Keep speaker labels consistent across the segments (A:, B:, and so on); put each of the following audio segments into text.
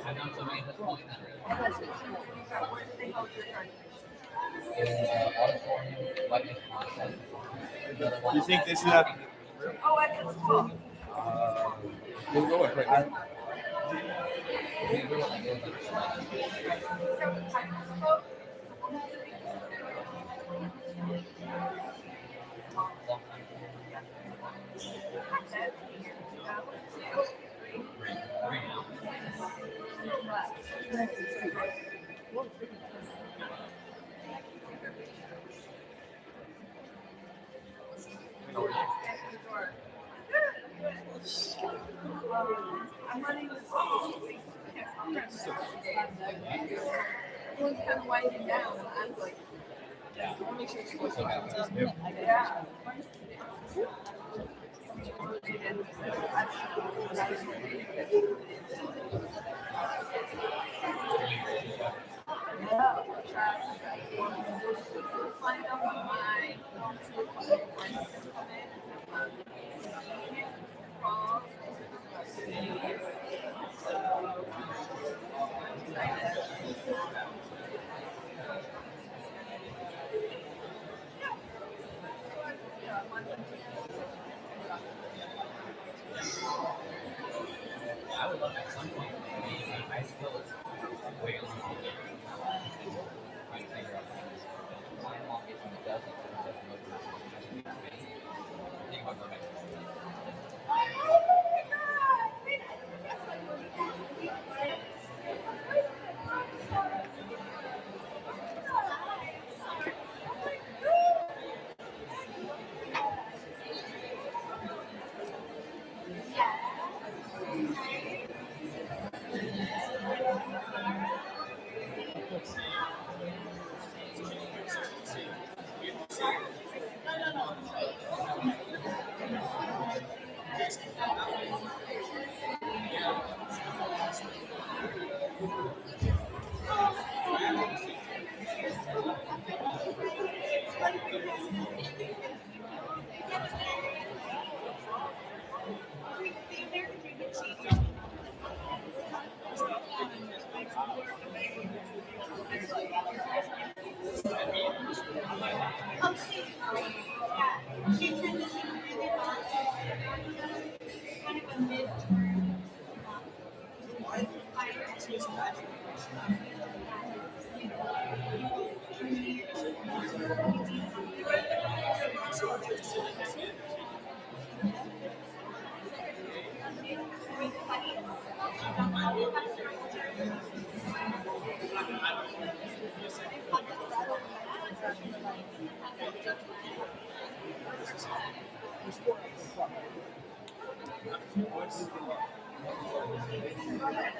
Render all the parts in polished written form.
A: I've done so many at this point that
B: You think this is a... We'll go with right now.
C: I'm running this. Everyone's kind of winding down. I'm like, I want to make sure it's close to yeah.
A: I would love at some point maybe high school is way long. Trying to figure out why I'm all getting the dozen. Think about going back to Yeah.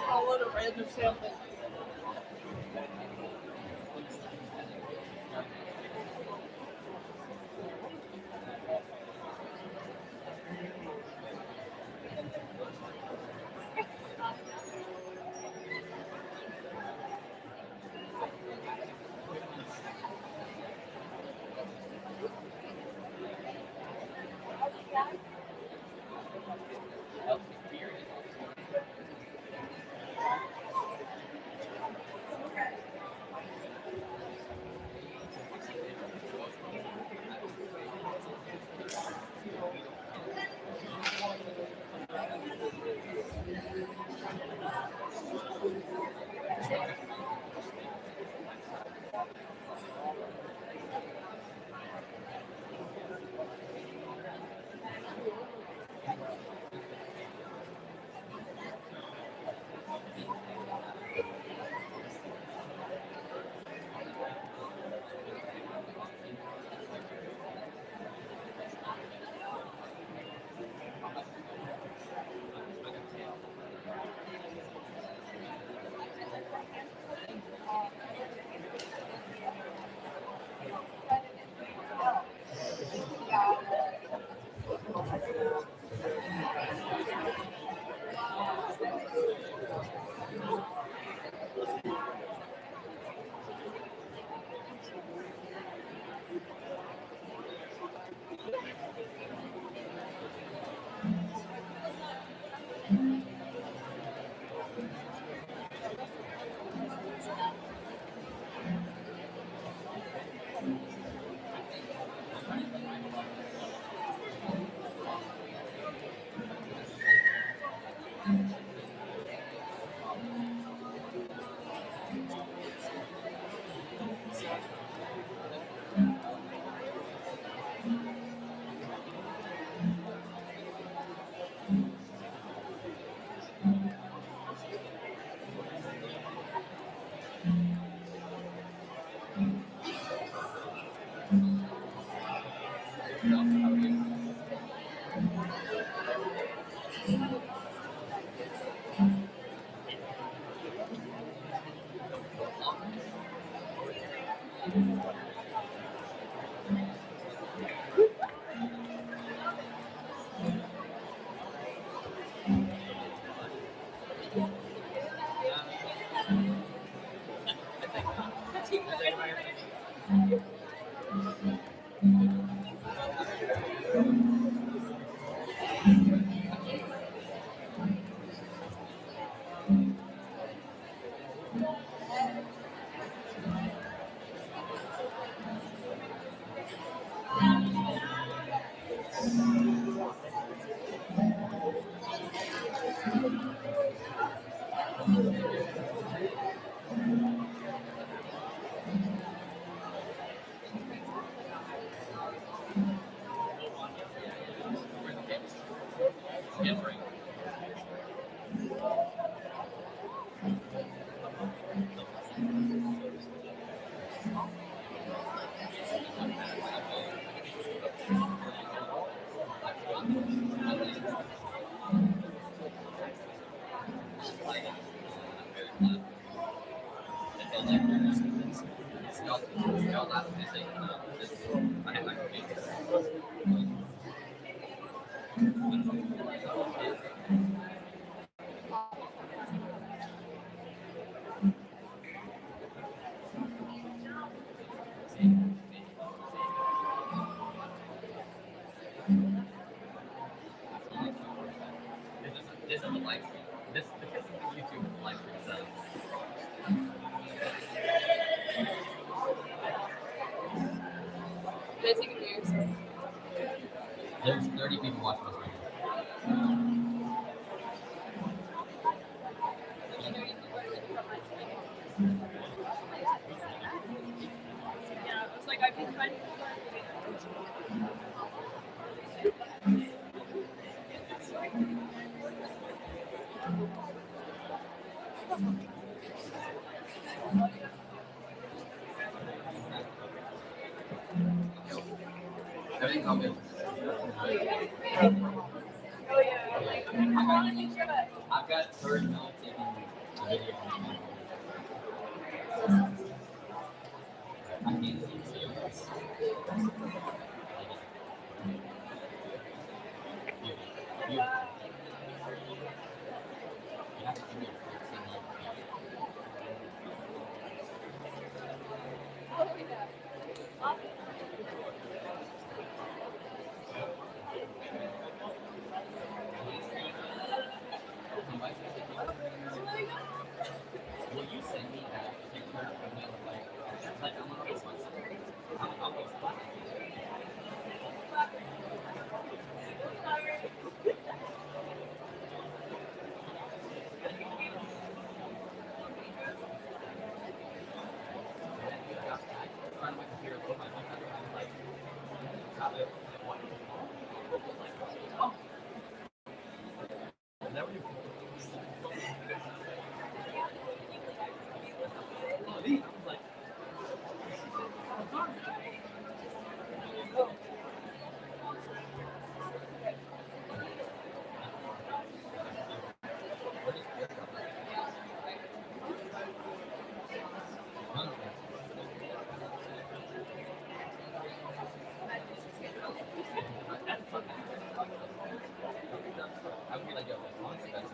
C: A lot of random samples.
A: This is a live stream. This is YouTube live stream. So.
C: Did I take a view?
A: There's 30 people watching us right now.
C: Yeah, it's like I've been finding
A: Everything's all good.
C: oh yeah, like how long did you try?
A: I've got 30 minutes taking video on I can't see you. You have to do it. Will you send me that picture of that like I'm on this one? I'll post it. On my computer, on my iPad, I'm like, have it what? Oh, never you. Oh, these. I was like, I would be like, yo, honestly, that's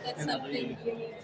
C: That's something you need.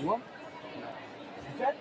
B: what? Okay.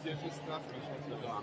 B: BHS Graduation, je vais faire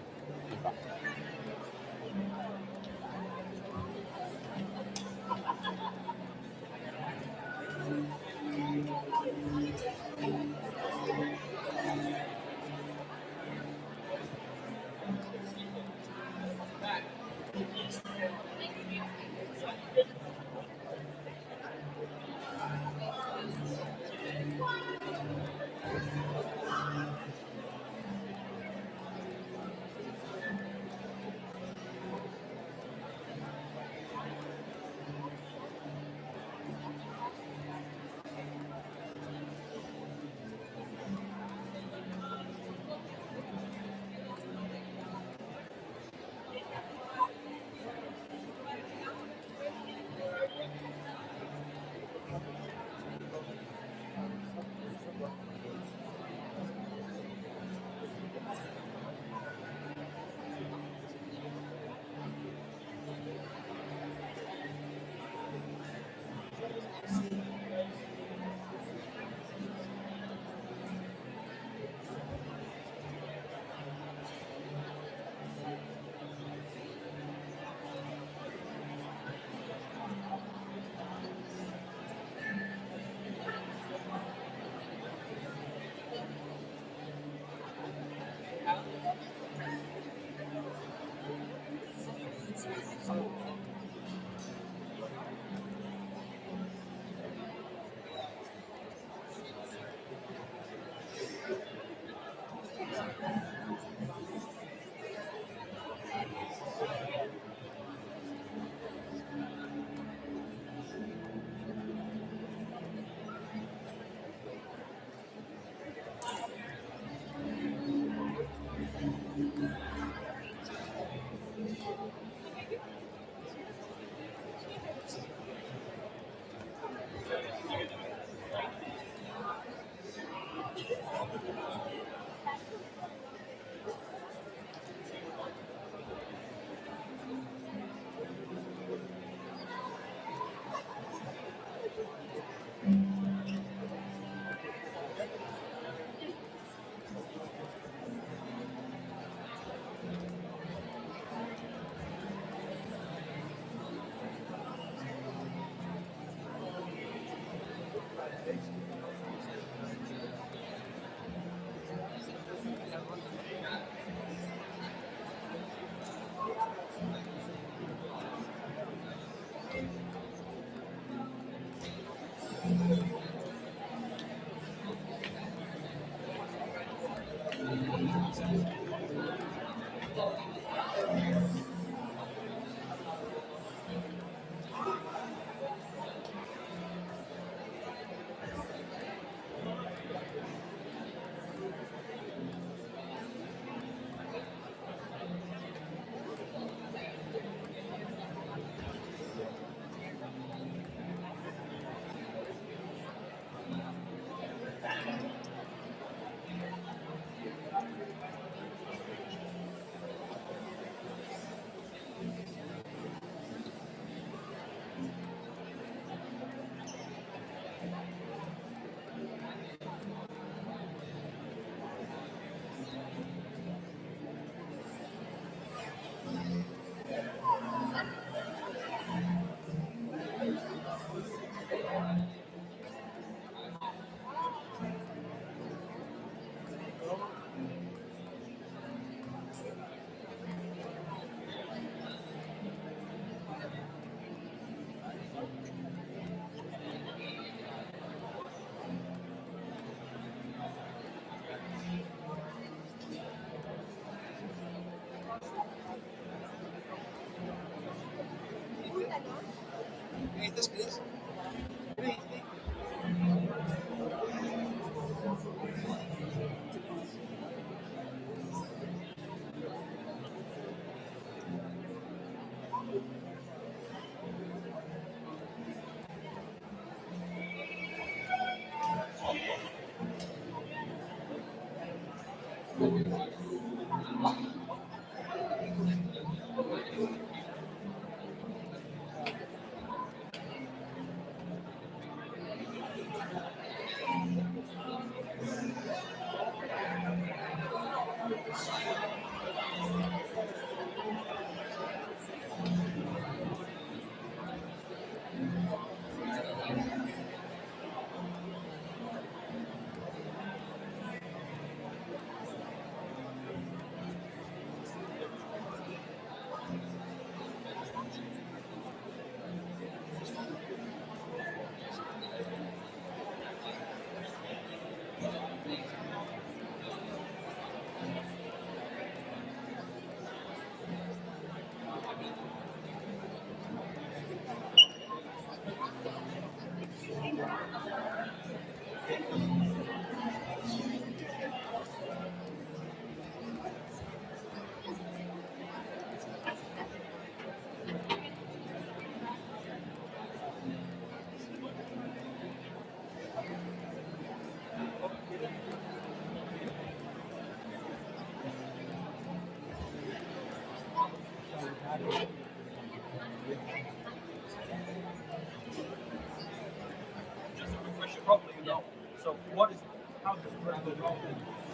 B: Just a quick question, probably you know. So what is how does the brand go?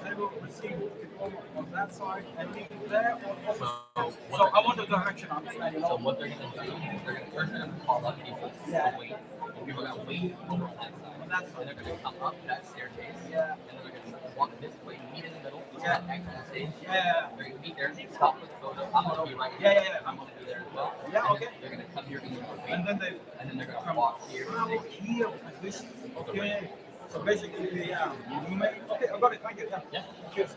B: They will receive it on that side and leave it there, or so I want the direction. I'm saying, you
A: So
B: know.
A: what they're gonna do, they're gonna first they're gonna call up people to wait. And people are gonna wait over on that side.
B: On that
A: And
B: side.
A: they're gonna come up that staircase.
B: Yeah.
A: And then they're gonna walk this way, meet in the middle,
B: Yeah.
A: that X on the stage.
B: Yeah.
A: They're gonna meet there, stop for the photo. I'm gonna be right
B: Yeah,
A: here.
B: yeah, yeah.
A: I'm gonna be there as well.
B: Yeah,
A: And
B: okay.
A: then they're gonna come here and wait.
B: And then
A: they're gonna walk here.
B: travel here at this. Okay. So basically, yeah, you may. Okay, I got it. Thank you. Yeah.
A: Yeah.
B: Cheers.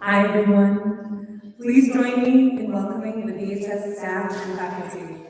D: Hi everyone. Please join me in welcoming the BHS staff and faculty.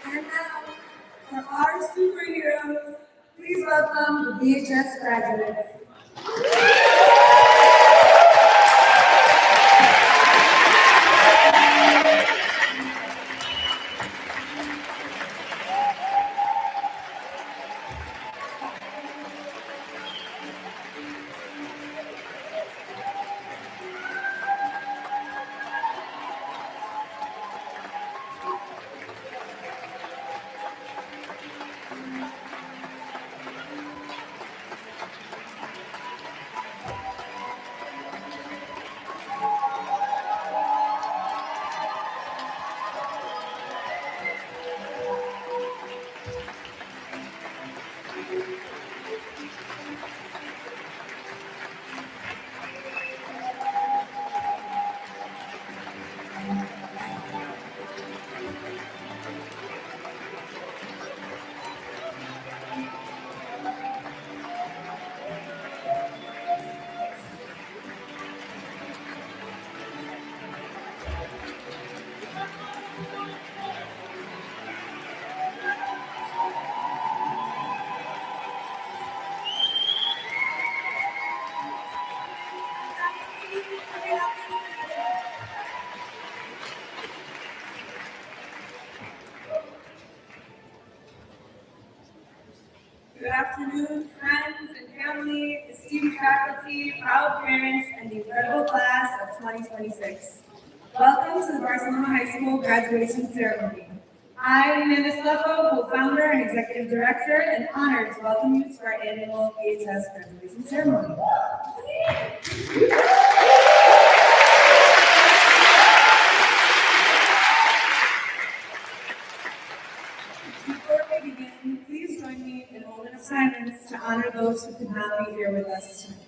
D: And now, for our superheroes, please welcome the BHS graduates. Good afternoon, friends and family, esteemed faculty, proud parents, and the incredible class of 2026. Welcome to the Barcelona High School graduation ceremony. I'm Amanda Sleffo, co-founder and executive director, and honored to welcome you to our annual BHS graduation ceremony. Before we begin, please join me in a moment of silence to honor those who could not be here with us tonight.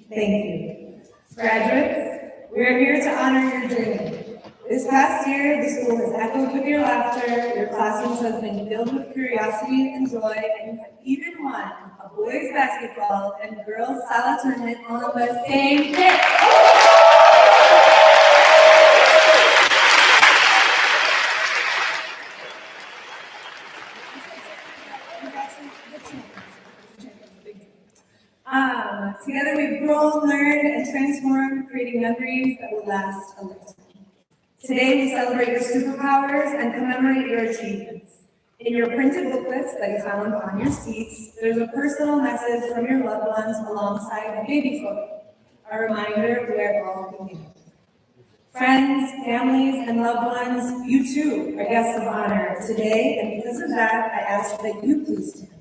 D: Thank you. Graduates, we are here to honor your journey. This past year, the school has echoed with your laughter, your classrooms have been filled with curiosity and joy, and you have even won a boys basketball and girls salad tournament on the same pitch. Together we've grown, learned, and transformed, creating memories that will last a lifetime. Today we celebrate your superpowers and commemorate your achievements. In your printed booklets that you found on your seats, there's a personal message from your loved ones alongside a baby photo, a reminder of where all began. Friends, families, and loved ones, you too are guests of honor today, and because of that, I ask that you please stand.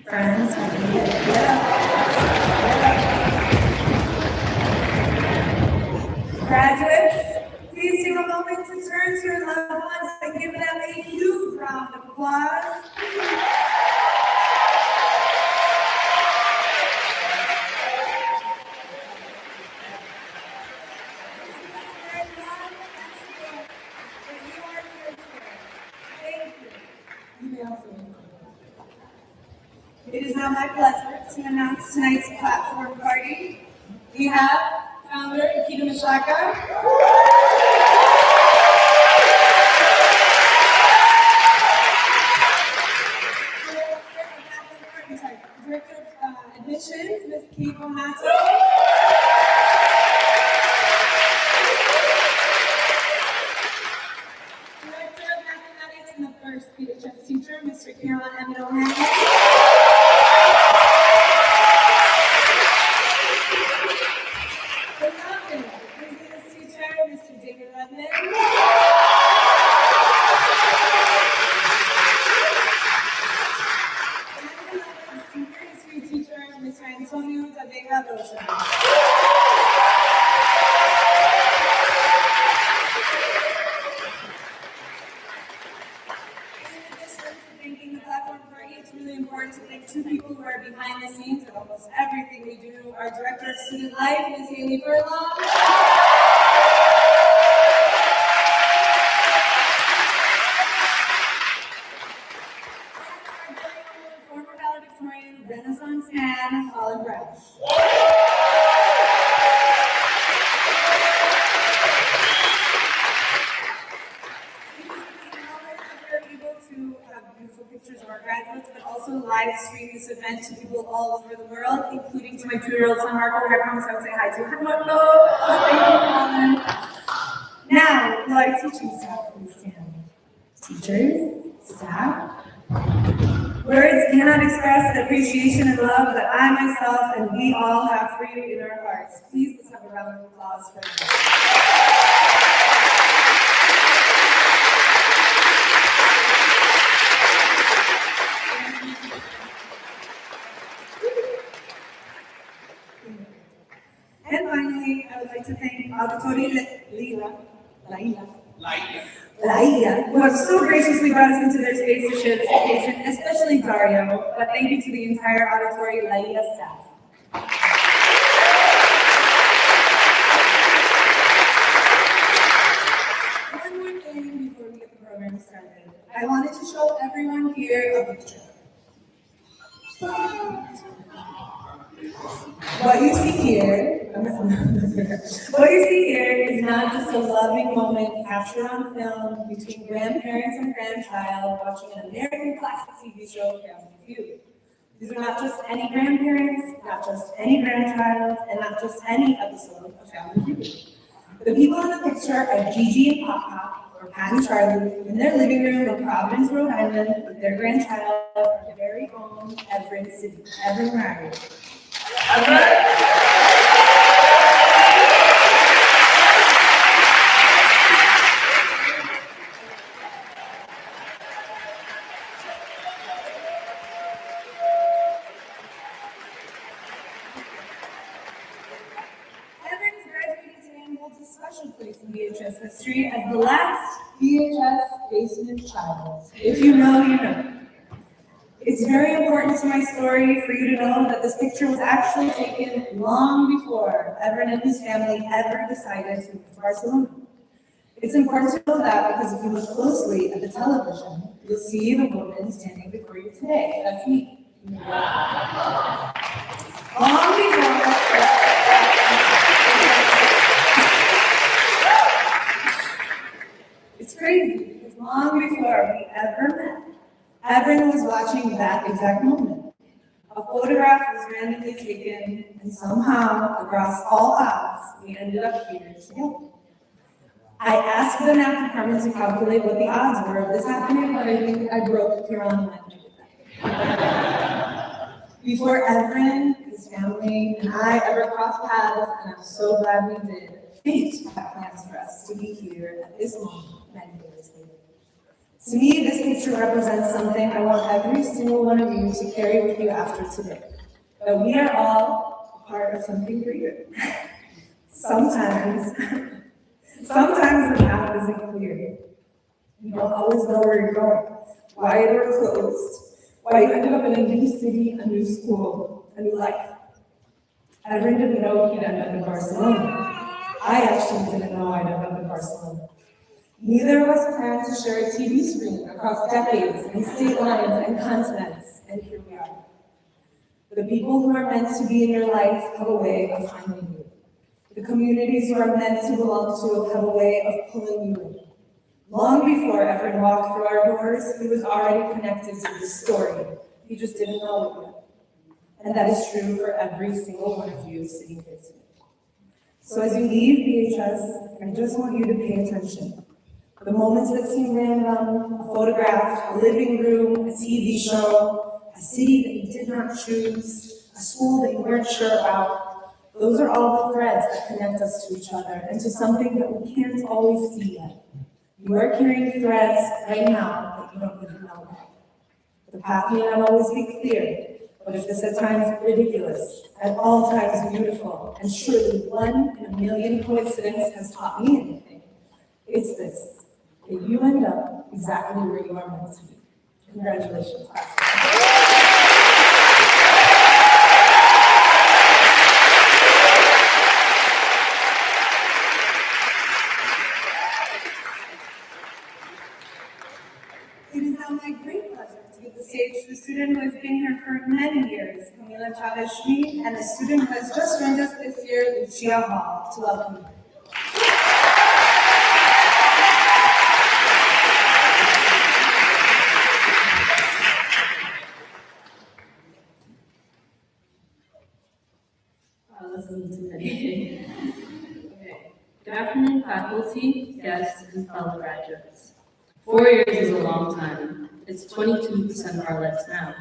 D: Friends, graduates, please take a moment to turn to your loved ones and give them a huge round of applause. It is now my pleasure to announce tonight's platform party. We have founder Ikeda Mishaka, Director of Admissions, Ms. Kate Bonato, Director of Mathematics and the first BHS teacher, Mr. Caroline Emmett O'Hanlon. Two people who are behind the scenes of almost everything we do. Our Director of Student Life, Ms. Haley Furlong. And our very own former valedictorian, Renaissance man, Colin Brash. Pictures of our graduates, but also live stream this event to people all over the world, including to my 2-year-old son Marco, who I promised I would say hi to. Hi, Marco. Thank you, Colin. Now, will our teaching staff please stand? Teachers, staff. Words cannot express the appreciation and love that I myself and we all have for you in our hearts. Please let's have a round of applause for them. And finally, I would like to thank Auditory Laia, who have so graciously brought us into their space to share this occasion, especially Dario, but thank you to the entire Auditory Laia staff. One more thing before we get the program started. I wanted to show everyone here a picture. What you see here is not just a loving moment captured on film between grandparents and grandchild watching an American classic TV show, Family Feud. These are not just any grandparents, not just any grandchild, and not just any episode of Family Feud. The people in the picture are Gigi and Pop Pop, for Pat and Charlie in their living room in Providence, Rhode Island, with their grandchild, our very own Everett City. Everett, where are you? Everett is graduating today and holds a special place in BHS history as the last BHS basement child. If you know, you know. It's very important to my story for you to know that this picture was actually taken long before Everett and his family ever decided to move to Barcelona. It's important to know that because if you look closely at the television, you'll see the woman standing before you today. That's me. Long before. It's crazy because long before we ever met, everyone was watching that exact moment. A photograph was randomly taken, and somehow, across all odds, we ended up here together. I asked the math department to calculate what the odds were of this happening, but I think I broke here on Monday with that. Before Everett, his family, and I ever crossed paths, and I'm so glad we did, fate had plans for us to be here at this moment many years later. To me, this picture represents something I want every single one of you to carry with you after today. That we are all a part of something greater. Sometimes the path isn't clear. You don't always know where you're going, why a door closed, why you ended up in a new city, a new school, a new life. Everett didn't know he'd end up in Barcelona. I actually didn't know I'd end up in Barcelona. Neither of us planned to share a TV screen across decades and state lines and continents, and here we are. The people who are meant to be in your life have a way of finding you. The communities you are meant to belong to have a way of pulling you in. Long before Everett walked through our doors, he was already connected to the story. He just didn't know it yet. And that is true for every single one of you sitting here today. So as you leave BHS, I just want you to pay attention. The moments that seem random, a photograph, a living room, a TV show, a city that you did not choose, a school that you weren't sure about, those are all the threads that connect us to each other and to something that we can't always see yet. You are carrying threads right now that you don't even know about. The path may not always be clear, but if it's at times ridiculous, at all times beautiful, and surely 1 in a million coincidence has taught me anything, it's this. That you end up exactly where you are meant to be. Congratulations, class. It is now my great pleasure to give the stage to a student who has been here for many years, Camila Chavez-Schmid, and a student who has just joined us this year, Lucia Hall, to welcome you.
E: Okay. Good afternoon, faculty, guests, and fellow graduates. 4 years is a long time. It's 22% of our lives now.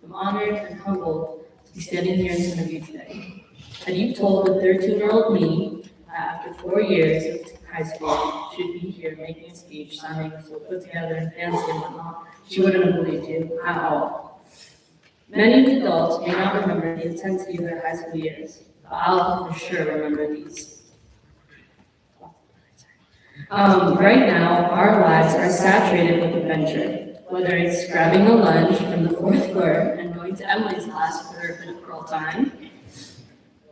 E: I'm honored and humbled to be standing here in front of you today. Had you told the 13-year-old me that after 4 years of high school, she'd be here making a speech, sounding so put together and fancy and whatnot, she wouldn't have believed you at all. Many of the adults may not remember the intensity of their high school years, but I'll for sure remember these. Right now, our lives are saturated with adventure, whether it's grabbing a lunch from the 4th floor and going to Emily's class for her bit of girl time,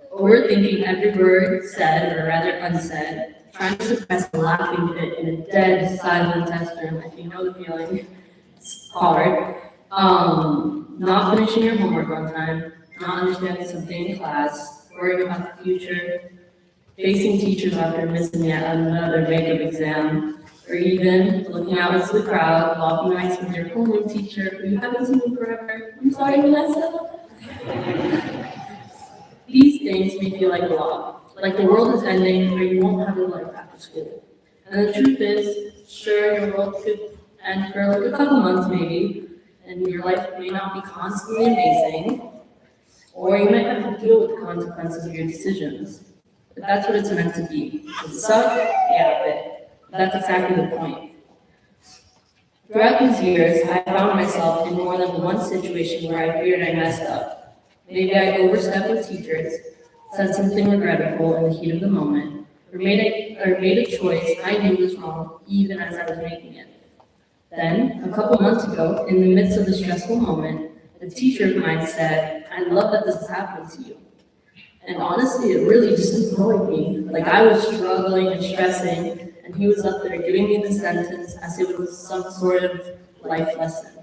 E: or we're thinking every word said, or rather unsaid, trying to suppress a laughing fit in a dead, silent test room, if you know the feeling. It's hard. Not finishing your homework on time, not understanding something in class, worrying about the future, facing teachers after missing yet another makeup exam, or even looking out into the crowd, walking nights with your homeroom teacher who you haven't seen in forever. I'm sorry, Vanessa. These things may feel like a lot, like the world is ending or you won't have a life after school. And the truth is, Sure, your world could end for like a couple months maybe, and your life may not be constantly amazing, or you might have to deal with the consequences of your decisions. But that's what it's meant to be. It suck, yeah, but that's exactly the point. Throughout these years, I found myself in more than one situation where I feared I messed up. Maybe I overstepped with teachers, said something regrettable in the heat of the moment, or made a choice I knew was wrong even as I was making it. Then, a couple months ago, in the midst of the stressful moment, a teacher of mine said, "I love that this is happening to you." And honestly, it really just annoyed me. Like I was struggling and stressing, and he was up there giving me the sentence as if it was some sort of life lesson.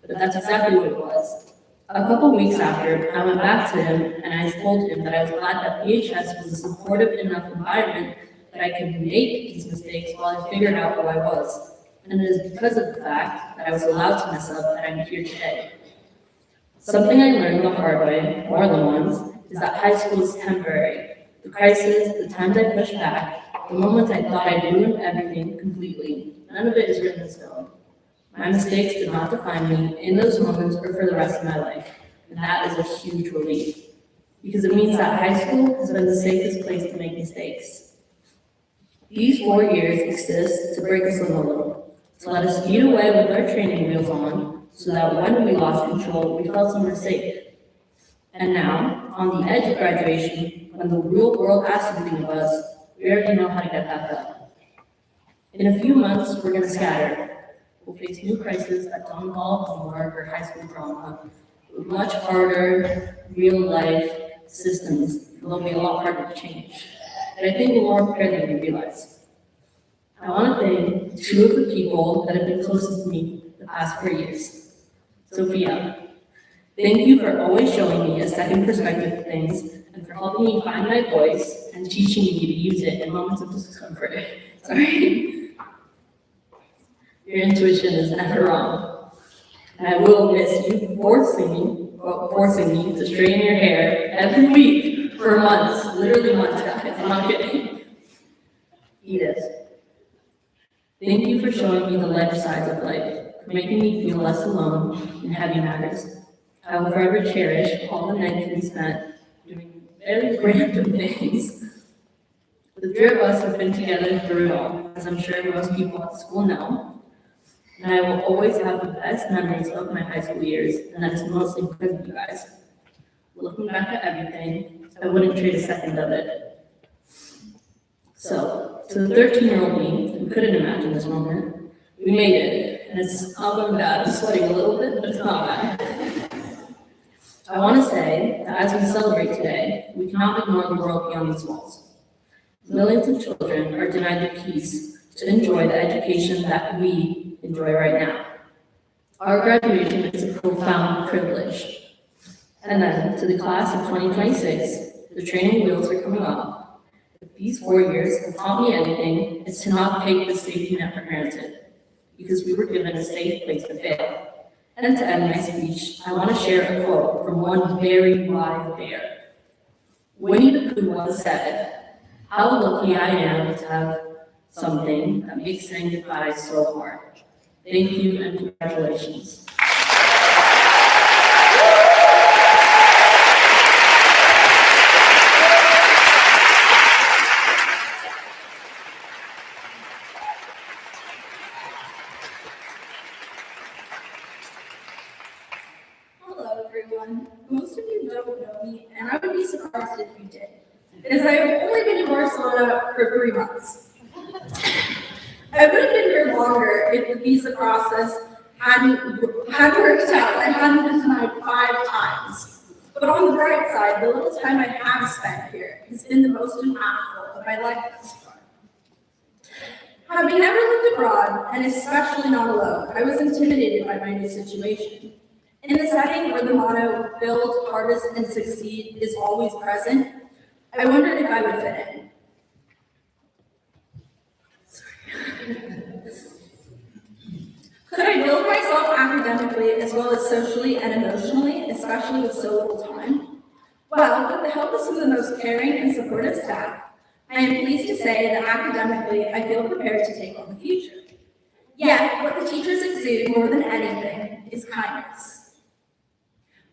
E: But that's exactly what it was. A couple weeks after, I went back to him and I told him that I was glad that BHS was a supportive enough environment that I could make these mistakes while I figured out who I was. And it is because of the fact that I was allowed to mess up that I'm here today. Something I learned the hard way, more than once, is that high school is temporary. The crisis, the times I pushed back, the moments I thought I'd ruined everything completely, none of it is written in stone. My mistakes did not define me in those moments or for the rest of my life, and that is a huge relief. Because it means that high school has been the safest place to make mistakes. These 4 years exist to break us a little, to let us speed away with our training wheels on, so that when we lost control, we felt somewhere safe. And now, on the edge of graduation, when the real world asks something of us, we already know how to get back up. In a few months, we're going to scatter. We'll face new crises that don't involve homework or high school drama, with much harder, real-life systems. They'll be a lot harder to change. And I think we're more prepared than we realize. I want to thank two of the people that have been closest to me the past 4 years. Sophia, thank you for always showing me a second perspective to things and for helping me find my voice and teaching me to use it in moments of discomfort. Sorry. Your intuition is never wrong. And I will miss you forcing me to straighten your hair every week for months, literally months, guys, I'm not kidding. Edith, thank you for showing me the life sides of life, for making me feel less alone in heavy matters. I will forever cherish all the nights we spent doing very random things. The three of us have been together through it all, as I'm sure most people at school know. And I will always have the best memories of my high school years, and that is mostly because of you guys. Looking back at everything, I wouldn't trade a second of it. So, to the 13-year-old me who couldn't imagine this moment, we made it, and it's not going bad. I'm sweating a little bit, but it's not bad. I want to say that as we celebrate today, we cannot ignore the world beyond these walls. Millions of children are denied the peace to enjoy the education that we enjoy right now. Our graduation is a profound privilege. And then, to the class of 2026, the training wheels are coming off. If these 4 years have taught me anything, it's to not take the safety net for granted, because we were given a safe place to fail. And to end my speech, I want to share a quote from one very wise bear. Winnie the Pooh once said, "How lucky I am to have something that makes saying goodbye so hard." Thank you and congratulations.
D: Hello, everyone. Most of you don't know me, and I would be surprised if you did, because I have only been in Barcelona for 3 months. I would have been here longer if the visa process hadn't worked out. I hadn't been denied 5 times. But on the bright side, the little time I have spent here has been the most impactful of my life thus far. Having never lived abroad, and especially not alone, I was intimidated by my new situation. In the setting where the motto, build hardest and succeed, is always present, I wondered if I would fit in. Could I build myself academically as well as socially and emotionally, especially with so little time? Well, with the help of some of the most caring and supportive staff, I am pleased to say that academically I feel prepared to take on the future. Yet, what the teachers exude more than anything is kindness.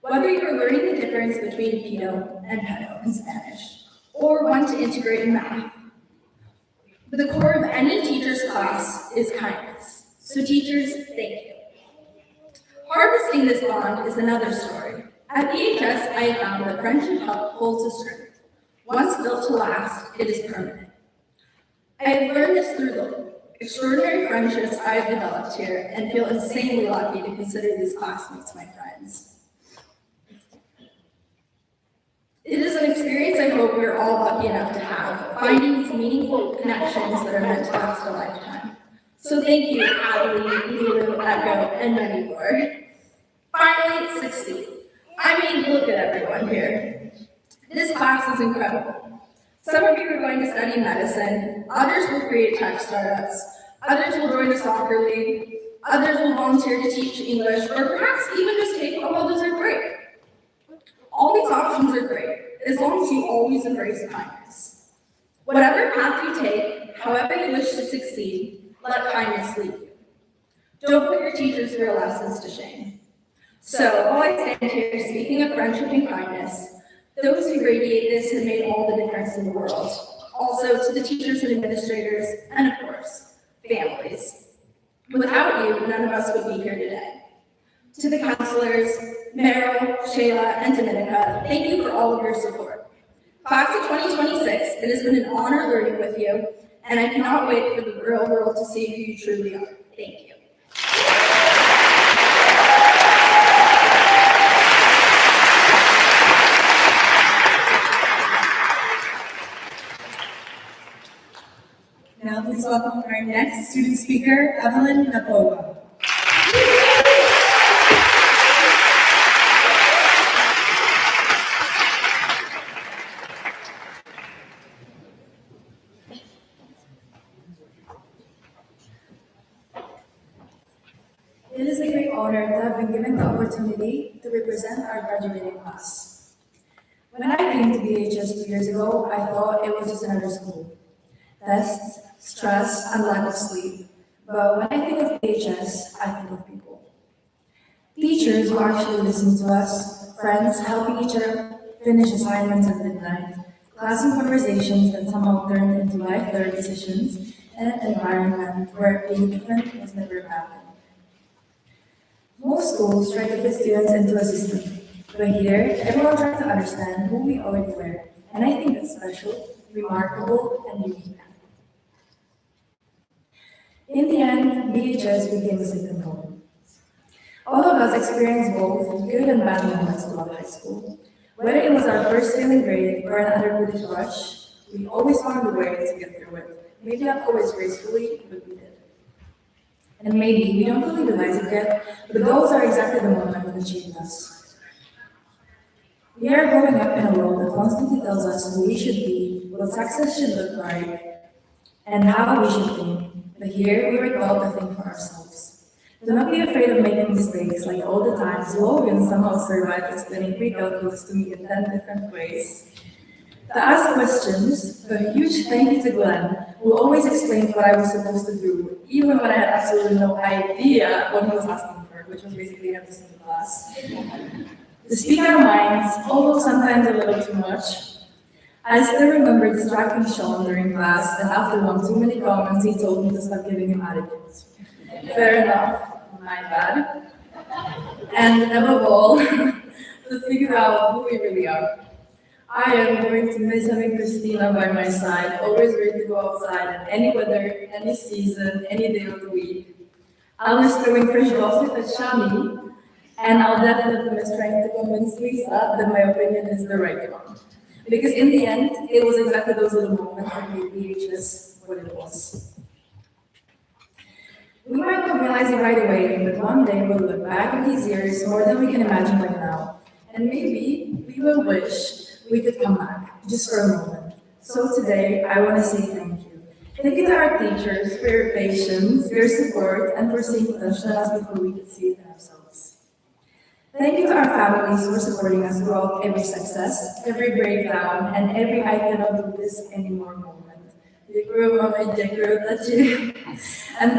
D: Whether you're learning the difference between pedo and pedo in Spanish, or want to integrate in math, the core of any teacher's class is kindness. So teachers, thank you. Harvesting this bond is another story. At BHS, I have found that friendship holds a strength. Once built to last, it is permanent. I have learned this through the extraordinary friendships I have developed here and feel insanely lucky to consider these classmates my friends. It is an experience I hope we are all lucky enough to have, finding these meaningful connections that are meant to last a lifetime. So thank you, Adley, Lulu, Echo, and many more. Finally, succeed. I mean, look at everyone here. This class is incredible. Some of you are going to study medicine, others will create tech startups, others will join a soccer league, others will volunteer to teach English, or perhaps even just take a well-deserved break. All these options are great, as long as you always embrace kindness. Whatever path you take, however you wish to succeed, let kindness lead you. Don't put your teachers for your lessons to shame. So, while I stand here speaking of friendship and kindness, those who radiate this have made all the difference in the world. Also, to the teachers and administrators, and of course, families. Without you, none of us would be here today. To the counselors, Meryl, Shayla, and Dominica, thank you for all of your support. Class of 2026, it has been an honor learning with you, and I cannot wait for the real world to see who you truly are. Thank you.
F: Now please welcome our next student speaker, Evelyn Napova. It is a great honor to have been given the opportunity to represent our graduating class. When I came to BHS 2 years ago, I thought it was just another school. Tests, stress, and lack of sleep. But when I think of BHS, I think of people. Teachers who actually listen to us, friends helping each other finish assignments at midnight, classroom conversations that somehow turned into life-learning decisions, and an environment where being different was never happened. Most schools try to fit students into a system, but here, everyone tries to understand who we already were, and I think that's special, remarkable, and unique. In the end, BHS became a second home. All of us experienced both good and bad moments throughout high school. Whether it was our first failing grade or another British rush, we always found a way to get through it. Maybe not always gracefully, but we did. And maybe we don't fully realize it yet, but those are exactly the moments that shaped us. We are growing up in a world that constantly tells us who we should be, what success should look like, and how we should think. But here, we were taught to think for ourselves. Do not be afraid of making mistakes, like all the times Logan somehow survived explaining pre-calculus to me in 10 different ways. To ask questions, a huge thank you to Glenn, who always explained what I was supposed to do, even when I had absolutely no idea what he was asking for, which was basically every single class. To speak our minds, although sometimes a little too much. I still remember distracting Sean during class, and after one too many comments, he told me to stop giving him attitudes. Fair enough, my bad. And above all, to figure out who we really are. I am going to miss having Christina by my side, always ready to go outside in any weather, any season, any day of the week. I'll miss throwing fresh gossip at Shani, and I'll definitely miss trying to convince Lisa that my opinion is the right one. Because in the end, it was exactly those little moments that made BHS what it was. We might not realize it right away, but one day we'll look back at these years more than we can imagine right now. And maybe we will wish we could come back, just for a moment. So today, I want to say thank you. Thank you to our teachers for your patience, your support, and for seeing potential in us before we could see it in ourselves. Thank you to our families for supporting us throughout every success, every breakdown, and every I cannot do this anymore moment. And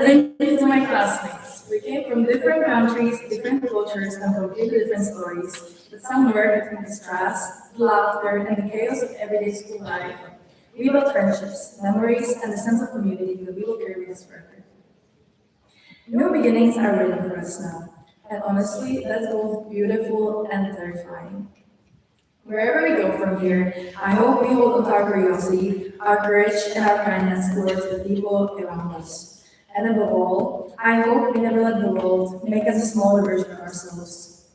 F: thank you to my classmates. We came from different countries, different cultures, and completely different stories. But somewhere between the stress, the laughter, and the chaos of everyday school life, we built friendships, memories, and a sense of community that we will carry with us forever. New beginnings are waiting for us now. And honestly, that's both beautiful and terrifying. Wherever we go from here, I hope we hold on to our curiosity, our courage, and our kindness towards the people around us. And above all, I hope we never let the world make us a smaller version of ourselves.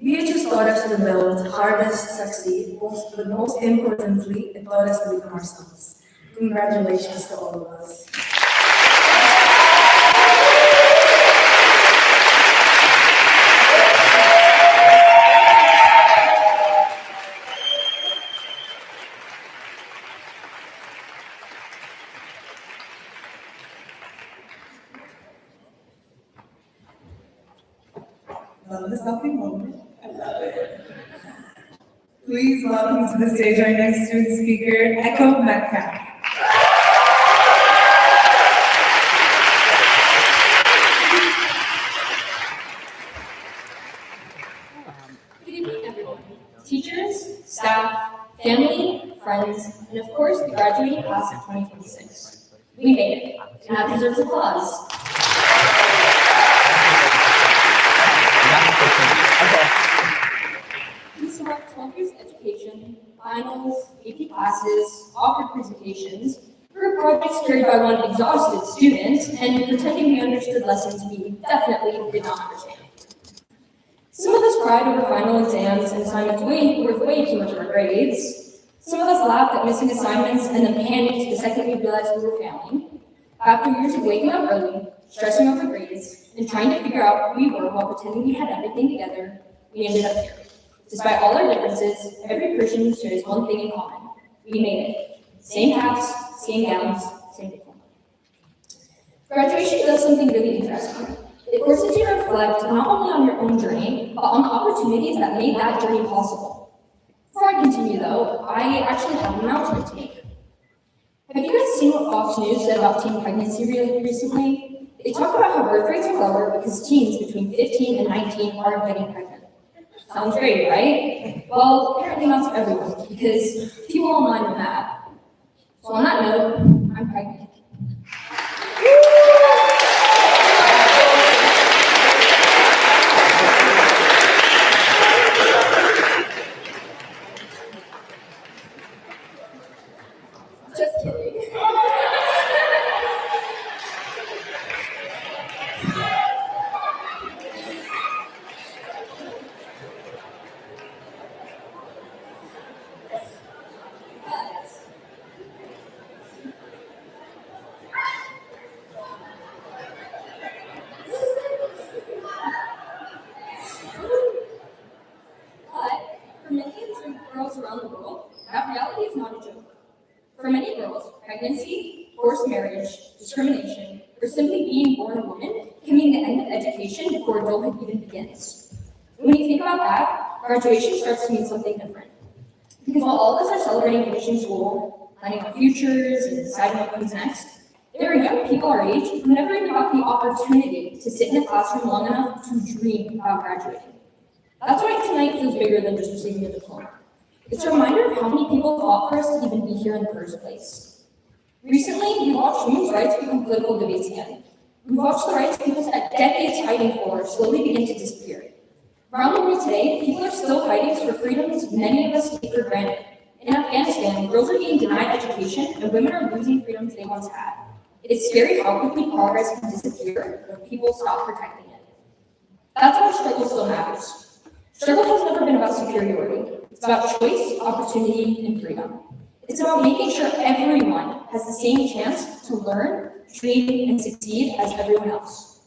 F: BHS taught us to build, harvest, succeed, but most importantly, it taught us to become ourselves. Congratulations to all of us.
D: Love the selfie moment. Please welcome to the stage our next student speaker, Echo Metcalf.
E: Good evening, everyone. Teachers, staff, family, friends, and of course, the graduating class of 2026. We made it, and that deserves applause. We select 12 years education, finals, AP classes, awkward presentations, group projects carried by one exhausted student, and pretending we understood lessons we definitely did not understand. Some of us cried over final exams and assignments worth way too much of our grades. Some of us laughed at missing assignments and then panicked the second we realized we were failing. After years of waking up early, stressing over grades, and trying to figure out who we were while pretending we had everything together, we ended up here. Despite all our differences, every person shares one thing in common. We made it. Same hats, same gowns, same diploma. Graduation does something really interesting. It forces you to reflect not only on your own journey, but on the opportunities that made that journey possible. Before I continue though, I actually have an announcement to make. Have you guys seen what Fox News said about teen pregnancy recently? They talked about how birth rates are lower because teens between 15 and 19 aren't getting pregnant. Sounds great, right? Well, apparently not to everyone, because people online are mad. So on that note, I'm pregnant. Just kidding. But for millions of girls around the world, that reality is not a joke. For many girls, pregnancy, forced marriage, discrimination, or simply being born a woman can mean the end of education before adulthood even begins. When you think about that, graduation starts to mean something different. Because while all of us are celebrating finishing school, planning our futures, and deciding what comes next, there are young people our age who never even got the opportunity to sit in a classroom long enough to dream about graduating. That's why tonight feels bigger than just receiving a diploma. It's a reminder of how many people fought for us to even be here in the first place. Recently, we watched women's rights become political debates again. We've watched the rights people spent decades fighting for slowly begin to disappear. Around the world today, people are still fighting for freedoms many of us take for granted. In Afghanistan, girls are being denied education and women are losing freedoms they once had. It's scary how quickly progress can disappear when people stop protecting it. That's why struggle still matters. Struggle has never been about superiority. It's about choice, opportunity, and freedom. It's about making sure everyone has the same chance to learn, dream, and succeed as everyone else.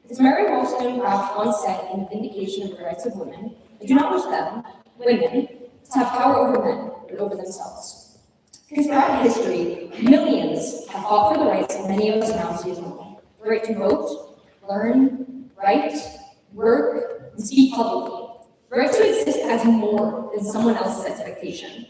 E: As Mary Wollstonecraft once said in The Vindication of the Rights of Women, I do not wish them, women, to have power over men, but over themselves. Because throughout history, millions have fought for the rights that many of us now see as normal. The right to vote, learn, write, work, and speak publicly. The right to exist as more than someone else's expectation.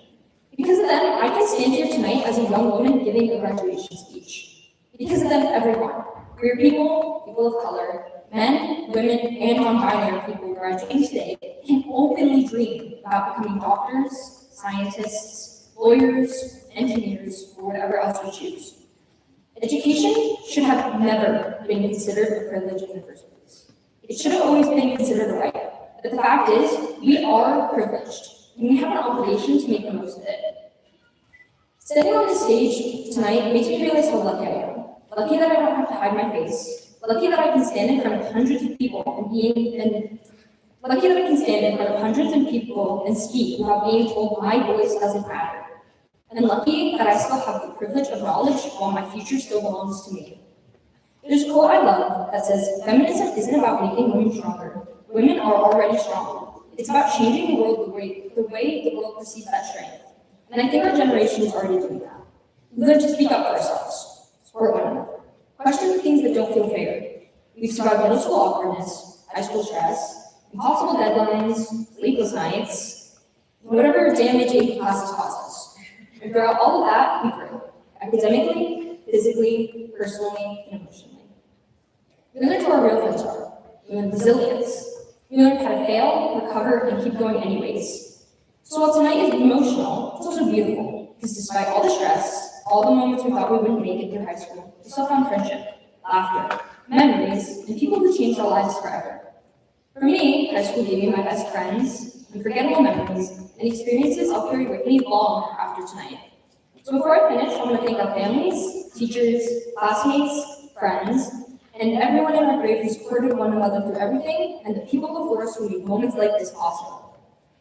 E: Because of them, I can stand here tonight as a young woman giving a graduation speech. Because of them, everyone, queer people, people of color, men, women, and non-binary people graduating today can openly dream about becoming doctors, scientists, lawyers, engineers, or whatever else we choose. Education should have never been considered a privilege in the first place. It should have always been considered a right. But the fact is, we are privileged, and we have an obligation to make the most of it. Standing on this stage tonight makes me realize how lucky I am. Lucky that I don't have to hide my face. Lucky that I can stand in front of hundreds of people lucky that I can stand in front of hundreds of people and speak without being told my voice doesn't matter. And lucky that I still have the privilege of knowledge while my future still belongs to me. There's a quote I love that says, "Feminism isn't about making women stronger. Women are already strong. It's about changing the world the way the world perceives that strength." And I think our generation is already doing that. We've learned to speak up for ourselves, support one another, question the things that don't feel fair. We've survived middle school awkwardness, high school stress, impossible deadlines, sleepless nights, whatever damage AP classes caused us. And throughout all of that, we grew, academically, physically, personally, and emotionally. We learned who our real friends are. We learned resilience. We learned how to fail, recover, and keep going anyways. So while tonight is emotional, it's also beautiful, because despite all the stress, all the moments we thought we wouldn't make it through high school, we still found friendship, laughter, memories, and people who changed our lives forever. For me, high school gave me my best friends, unforgettable memories, and experiences I'll carry with me long after tonight. So before I finish, I want to thank our families, teachers, classmates, friends, and everyone in our grade who supported one another through everything, and the people before us who made moments like this possible.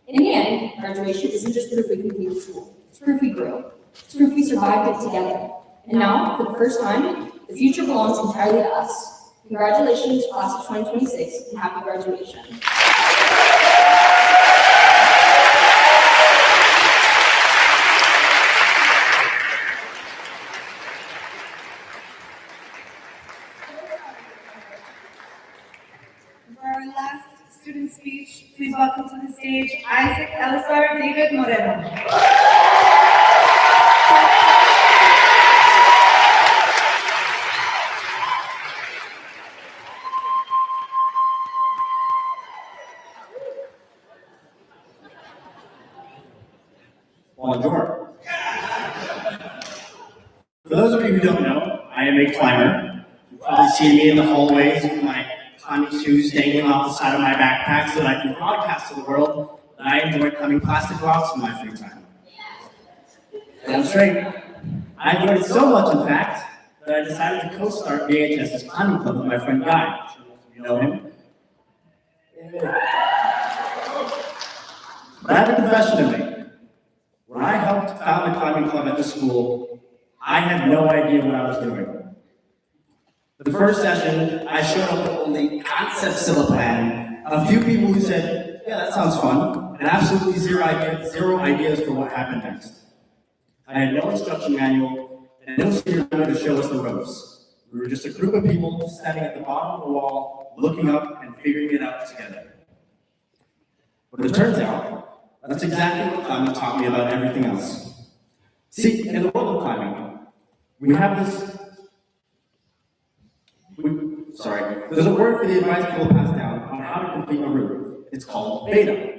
E: In the end, graduation isn't just proof we completed school. It's proof we grew. It's proof we survived it together. And now, for the first time, the future belongs entirely to us. Congratulations, class of 2026, and happy graduation.
D: For our last student speech, please welcome to the stage Isaac Elazar David Moreno.
G: Bonjour. For those of you who don't know, I am a climber. You've probably seen me in the hallways with my climbing shoes dangling off the side of my backpack so that I can broadcast to the world that I enjoy climbing plastic rocks in my free time. That's right. I enjoyed it so much, in fact, that I decided to co-start BHS's climbing club with my friend Guy. You know him? But I have a confession to make. When I helped found the climbing club at the school, I had no idea what I was doing. The first session, I showed up with only concepts of a plan, a few people who said, "Yeah, that sounds fun," and absolutely zero ideas for what happened next. I had no instruction manual and no senior member to show us the ropes. We were just a group of people standing at the bottom of the wall, looking up and figuring it out together. But it turns out, that's exactly what climbing taught me about everything else. See, in the world of climbing, we have this there's a word for the advice people pass down on how to complete a route. It's called beta.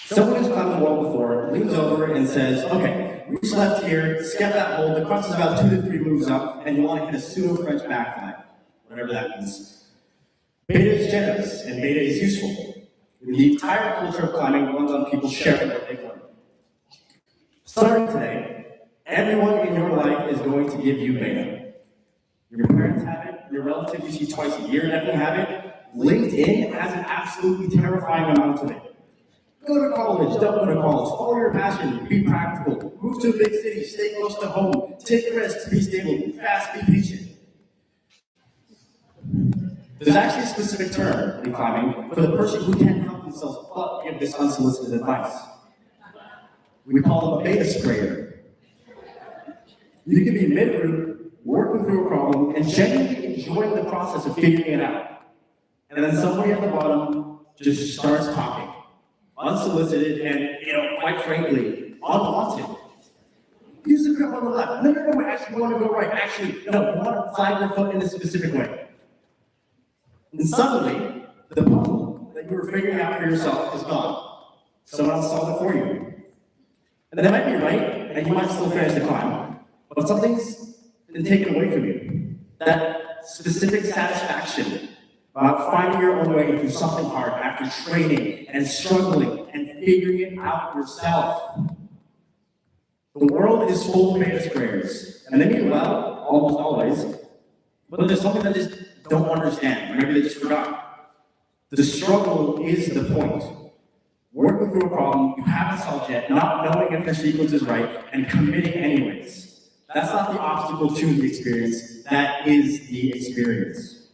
G: Someone who's climbed the wall before leans over and says, "Okay, reach left here, skip that hole, the crust is about 2 to 3 moves up, and you want to hit a pseudo-French backflip," whatever that means. Beta is generous, and beta is useful. The entire culture of climbing runs on people sharing what they've learned. Starting today, everyone in your life is going to give you beta. Your parents have it, your relative you see twice a year definitely have it. LinkedIn has an absolutely terrifying amount of it. Go to college, don't go to college, follow your passion, be practical, move to a big city, stay close to home, take risks, be stable, be fast, be patient. There's actually a specific term in climbing for the person who can't help themselves but give this unsolicited advice. We call them a beta sprayer. You can be mid-route, working through a problem, and genuinely enjoying the process of figuring it out. And then somebody at the bottom just starts talking, unsolicited and, quite frankly, unwanted. Use the grip on the left. No, actually, you want to go right. Actually, no, you want to flag your foot in a specific way. And suddenly, the puzzle that you were figuring out for yourself is gone. Someone else solved it for you. And that might be right, and you might still finish the climb, but something's been taken away from you. That specific satisfaction about finding your own way through something hard after training and struggling and figuring it out yourself. The world is full of beta squares, and they mean well, almost always, but there's something that they just don't understand, or maybe they just forgot. The struggle is the point. Working through a problem you haven't solved yet, not knowing if your sequence is right, and committing anyways. That's not the obstacle to the experience, that is the experience.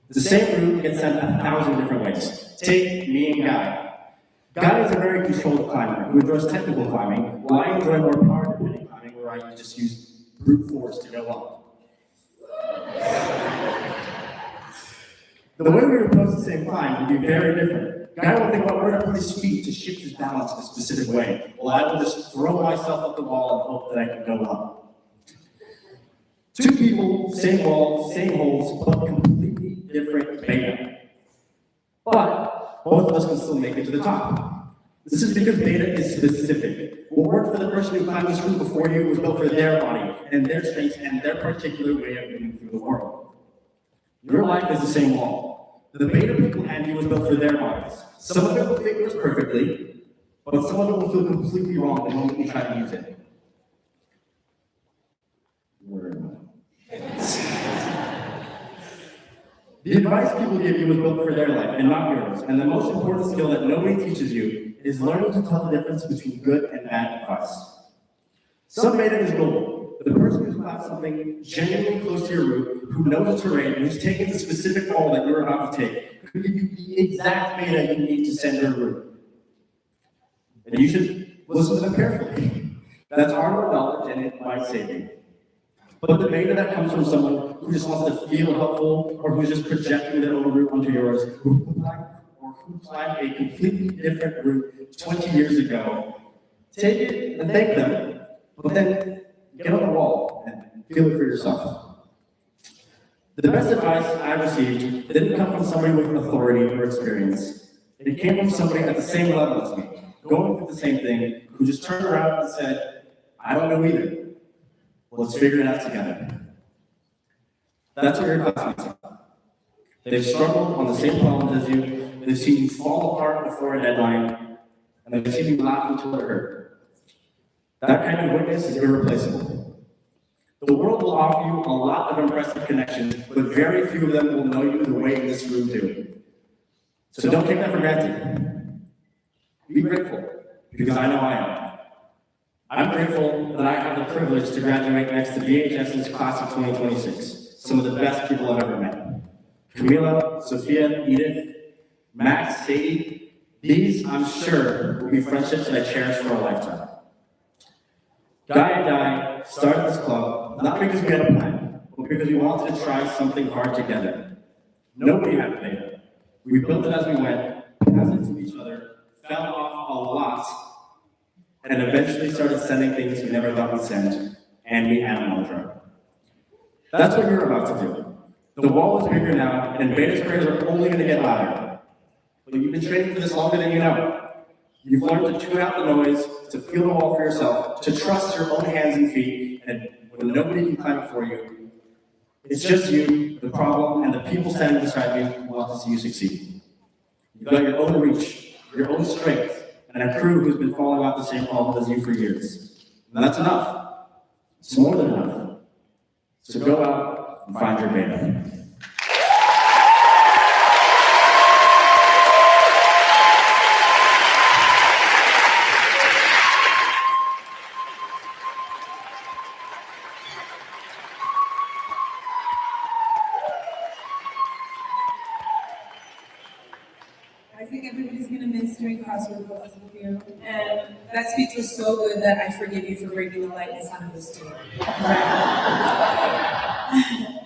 G: The same route gets sent 1,000 different ways. Take me and Guy. Guy is a very controlled climber who enjoys technical climbing, while I enjoy more power-dependent climbing where I just use brute force to go up. The way we approach the same climb will be very different. Guy will think about where to put his feet to shift his balance in a specific way, while I will just throw myself up the wall and hope that I can go up. Two people, same wall, same holes, but completely different beta. But both of us can still make it to the top. This is because beta is specific. What worked for the person who climbed this route before you was built for their body and their strengths and their particular way of moving through the world. Your life is the same wall. The beta people hand you was built for their bodies. Some of it will fit yours perfectly, but some of it will feel completely wrong the moment you try to use it. The advice people give you was built for their life and not yours, and the most important skill that nobody teaches you is learning to tell the difference between good and bad advice. Some beta is gold. The person who's got something genuinely close to your route, who knows the terrain, and who's taken the specific fall that you're about to take, could give you the exact beta you need to send your route. And you should listen to them carefully. That's hard knowledge, and it might save you. But the beta that comes from someone who just wants to feel helpful, or who's just projecting their own route onto yours, who climbed a completely different route 20 years ago, take it and thank them, but then get on the wall and feel it for yourself. The best advice I received didn't come from somebody with authority or experience. It came from somebody at the same level as me, going through the same thing, who just turned around and said, I don't know either. Let's figure it out together. That's what your classmates are. They've struggled on the same problems as you, they've seen you fall apart before a deadline, and they've seen you laugh until it hurt. That kind of witness is irreplaceable. The world will offer you a lot of impressive connections, but very few of them will know you the way this room do. So don't take that for granted. Be grateful, because I know I am. I'm grateful that I have the privilege to graduate next to BHS's class of 2026, some of the best people I've ever met. Camila, Sophia, Edith, Max, Sadie, these, I'm sure, will be friendships that I cherish for a lifetime. Guy and I started this club, not because we had a plan, but because we wanted to try something hard together. Nobody had a plan. We built it as we went, passed it to each other, fell off a lot, and eventually started sending things we never thought we'd send, and we had a mantra. That's what you're about to do. The wall is bigger now, and beta squares are only going to get louder. But you've been training for this longer than you know. You've learned to tune out the noise, to feel the wall for yourself, to trust your own hands and feet, and when nobody can climb it for you, it's just you, the problem, and the people standing beside you who want to see you succeed. You've got your own reach, your own strength, and a crew who's been falling off the same problem as you for years. And that's enough. It's more than enough. So go out and find your beta.
D: I think everybody's gonna miss doing crossword puzzles with you. And that speech was so good that I forgive you for breaking the lightness out of this too.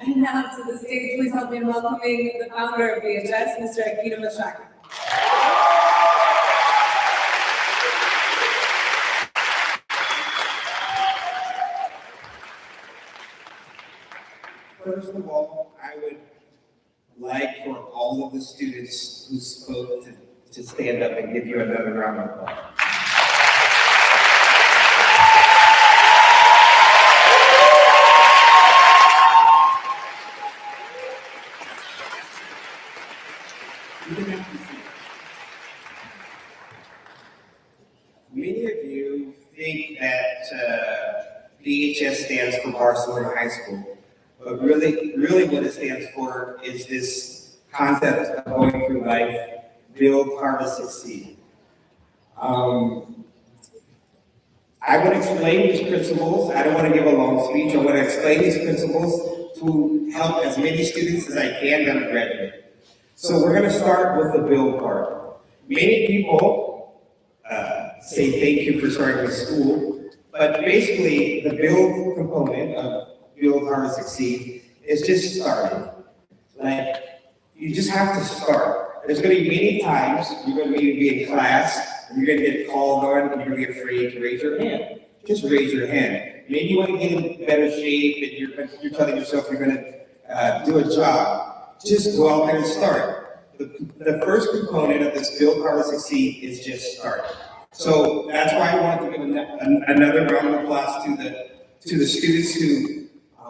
D: And now to the stage, please help me in welcoming the founder of BHS, Mr. Akita Mashaki.
H: first of all, I would like for all of the students who spoke to stand up and give you another round of applause. Many of you think that BHS stands for Barcelona High School, but really what it stands for is this concept of going through life, build, harvest, succeed. I want to explain these principles. I don't want to give a long speech. I want to explain these principles to help as many students as I can that are graduating. So we're going to start with the build part. Many people say thank you for starting with school, but basically the build component of build, harvest, succeed is just starting. Like, you just have to start. There's going to be many times you're going to be in class, and you're going to get called on, and you're going to be afraid to raise your hand. Just raise your hand. Maybe you want to get in better shape, and you're telling yourself you're going to do a job. Just go out there and start. The first component of this build, harvest, succeed is just start. So that's why I wanted to give another round of applause to the students who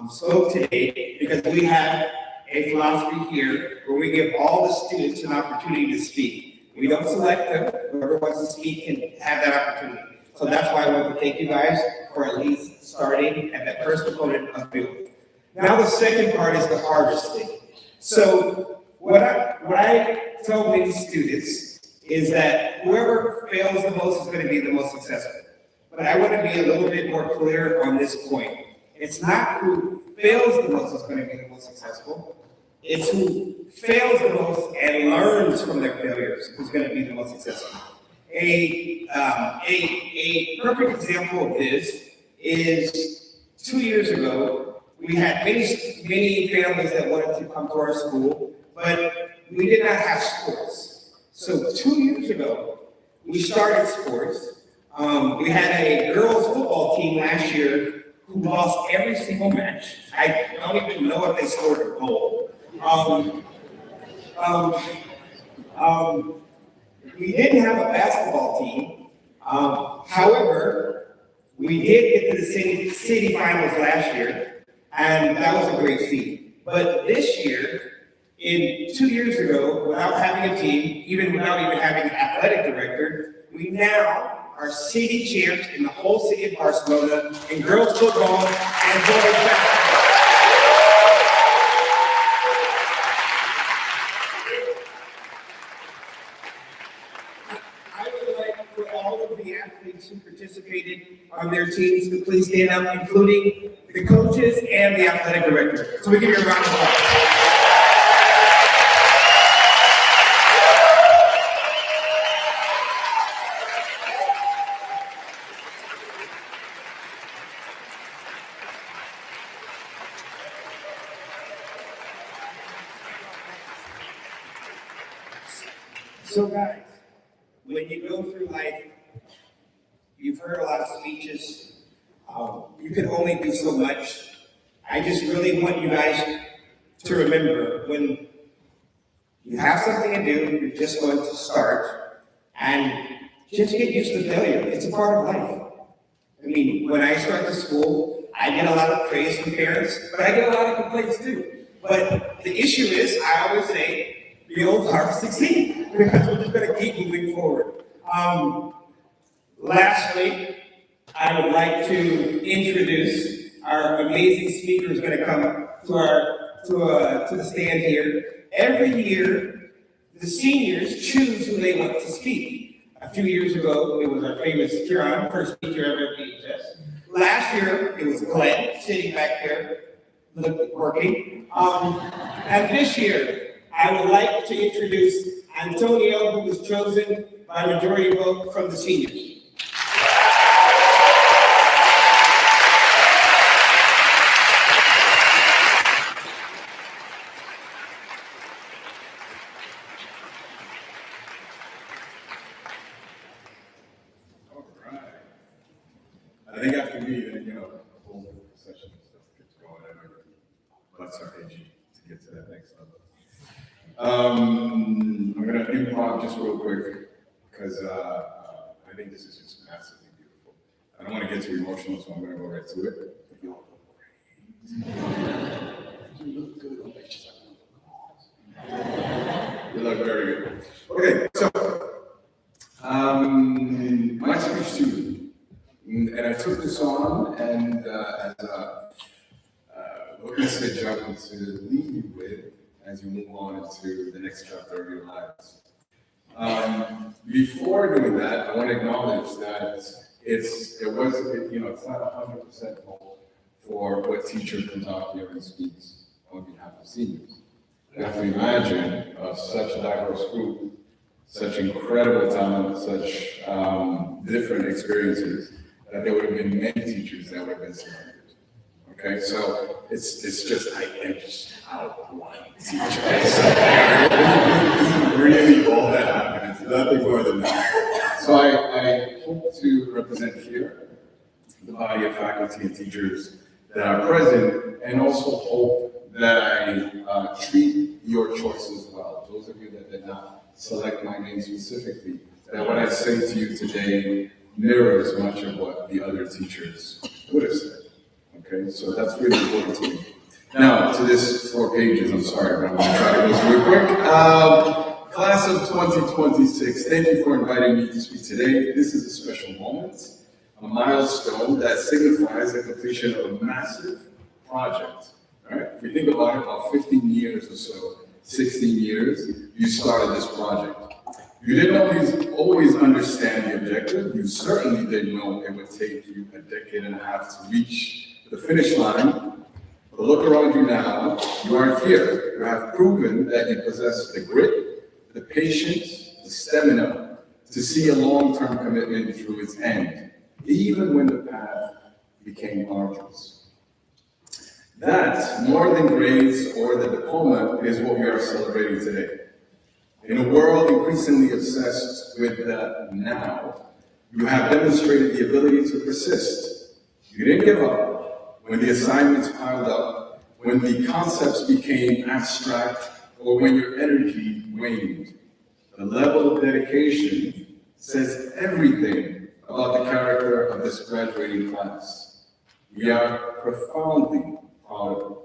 H: spoke today, because we have a philosophy here where we give all the students an opportunity to speak. We don't select them. Whoever wants to speak can have that opportunity. So that's why I want to thank you guys for at least starting at that first component of build. Now the second part is the harvesting. So what I tell many students is that whoever fails the most is going to be the most successful. But I want to be a little bit more clear on this point. It's not who fails the most is going to be the most successful. It's who fails the most and learns from their failures who's going to be the most successful. A perfect example of this is 2 years ago, we had many families that wanted to come to our school, but we did not have sports. So 2 years ago, we started sports. We had a girls football team last year who lost every single match. I don't even know if they scored a goal. We didn't have a basketball team. However, we did get to the city finals last year, and that was a great feat. But this year, 2 years ago, without having a team, without even having an athletic director, we now are city champs in the whole city of Barcelona in girls football and boys basketball. I would like for all of the athletes who participated on their teams to please stand up, including the coaches and the athletic director. So we give you a round of applause. So guys, when you go through life, you've heard a lot of speeches. You can only do so much. I just really want you guys to remember, when you have something to do, you're just going to start, and just get used to failure. It's a part of life. I mean, when I started school, I get a lot of praise from parents, but I get a lot of complaints too. But the issue is, I always say, build, harvest, succeed, because we're just going to keep moving forward. Lastly, I would like to introduce our amazing speaker who's going to come to the stand here. Every year, the seniors choose who they want to speak. A few years ago, it was our famous Kieran, first speaker ever at BHS. Last year, it was Glenn, sitting back there, working. And this year, I would like to introduce Antonio, who was chosen by majority vote from the seniors.
I: I think after me, then, the whole session stuff gets going and everything. But sorry. I'm gonna improv just real quick, because I think this is just massively beautiful. I don't want to get too emotional, so I'm gonna go right to it. You all look great. You look good on pictures. You look very good. Okay, so my speech to you, and I took this on, and as what message I want to leave you with as you move on into the next chapter of your lives. Before doing that, I want to acknowledge that it's not 100% fault for what teacher comes out here and speaks on behalf of seniors. You have to imagine such a diverse group, such incredible talent, such different experiences, that there would have been many teachers that would have been selected. Okay, so it's just I edged out one teacher. Really all that happened. It's nothing more than that. So I hope to represent here the body of faculty and teachers that are present, and also hope that I treat your choices well. Those of you that did not select my name specifically, that what I say to you today mirrors much of what the other teachers would have said. Okay, so that's really important to me. Now, to this 4 pages, I'm sorry, but I'm going to try to go through it quick. Class of 2026, thank you for inviting me to speak today. This is a special moment, a milestone that signifies the completion of a massive project. All right? If you think about it, about 15 years or so, 16 years, you started this project. You didn't always understand the objective. You certainly didn't know it would take you a decade and a half to reach the finish line. But look around you now. You are here. You have proven that you possess the grit, the patience, the stamina to see a long-term commitment through its end, even when the path became arduous. That, more than grades or the diploma, is what we are celebrating today. In a world increasingly obsessed with the now, you have demonstrated the ability to persist. You didn't give up when the assignments piled up, when the concepts became abstract, or when your energy waned. The level of dedication says everything about the character of this graduating class. We are profoundly proud of it.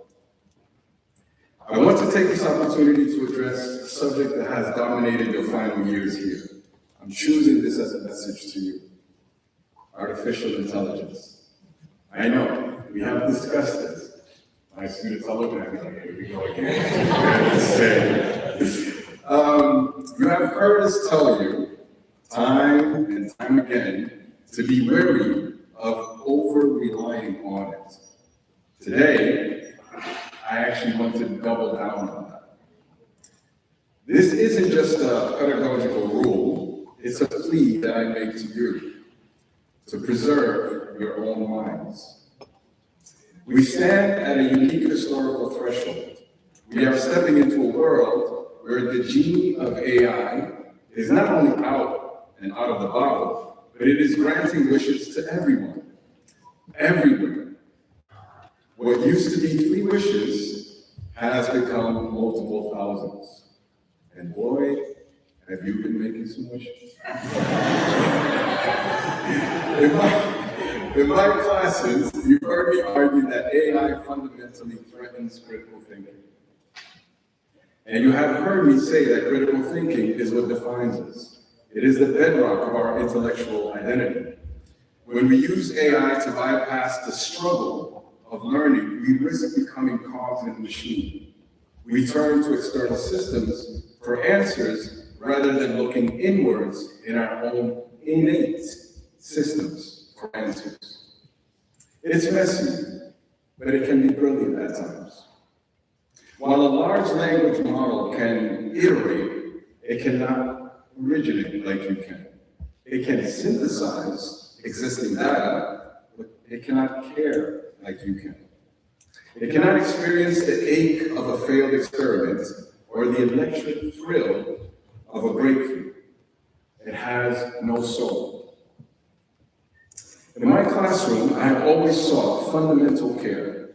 I: I want to take this opportunity to address a subject that has dominated your final years here. I'm choosing this as a message to you. Artificial intelligence. I know, we have discussed this. My students are looking at me like, here we go again. You have heard us tell you, time and time again, to be wary of over-relying on it. Today, I actually want to double down on that. This isn't just a pedagogical rule, it's a plea that I make to you to preserve your own minds. We stand at a unique historical threshold. We are stepping into a world where the genie of AI is not only out and out of the bottle, but it is granting wishes to everyone, everywhere. What used to be 3 wishes has become multiple thousands. And boy, have you been making some wishes. in my classes, you've heard me argue that AI fundamentally threatens critical thinking. And you have heard me say that critical thinking is what defines us. It is the bedrock of our intellectual identity. When we use AI to bypass the struggle of learning, we risk becoming cogs in a machine. We turn to external systems for answers rather than looking inwards in our own innate systems for answers. It's messy, but it can be brilliant at times. While a large language model can iterate, it cannot originate like you can. It can synthesize existing data, but it cannot care like you can. It cannot experience the ache of a failed experiment or the electric thrill of a breakthrough. It has no soul. In my classroom, I have always sought fundamental care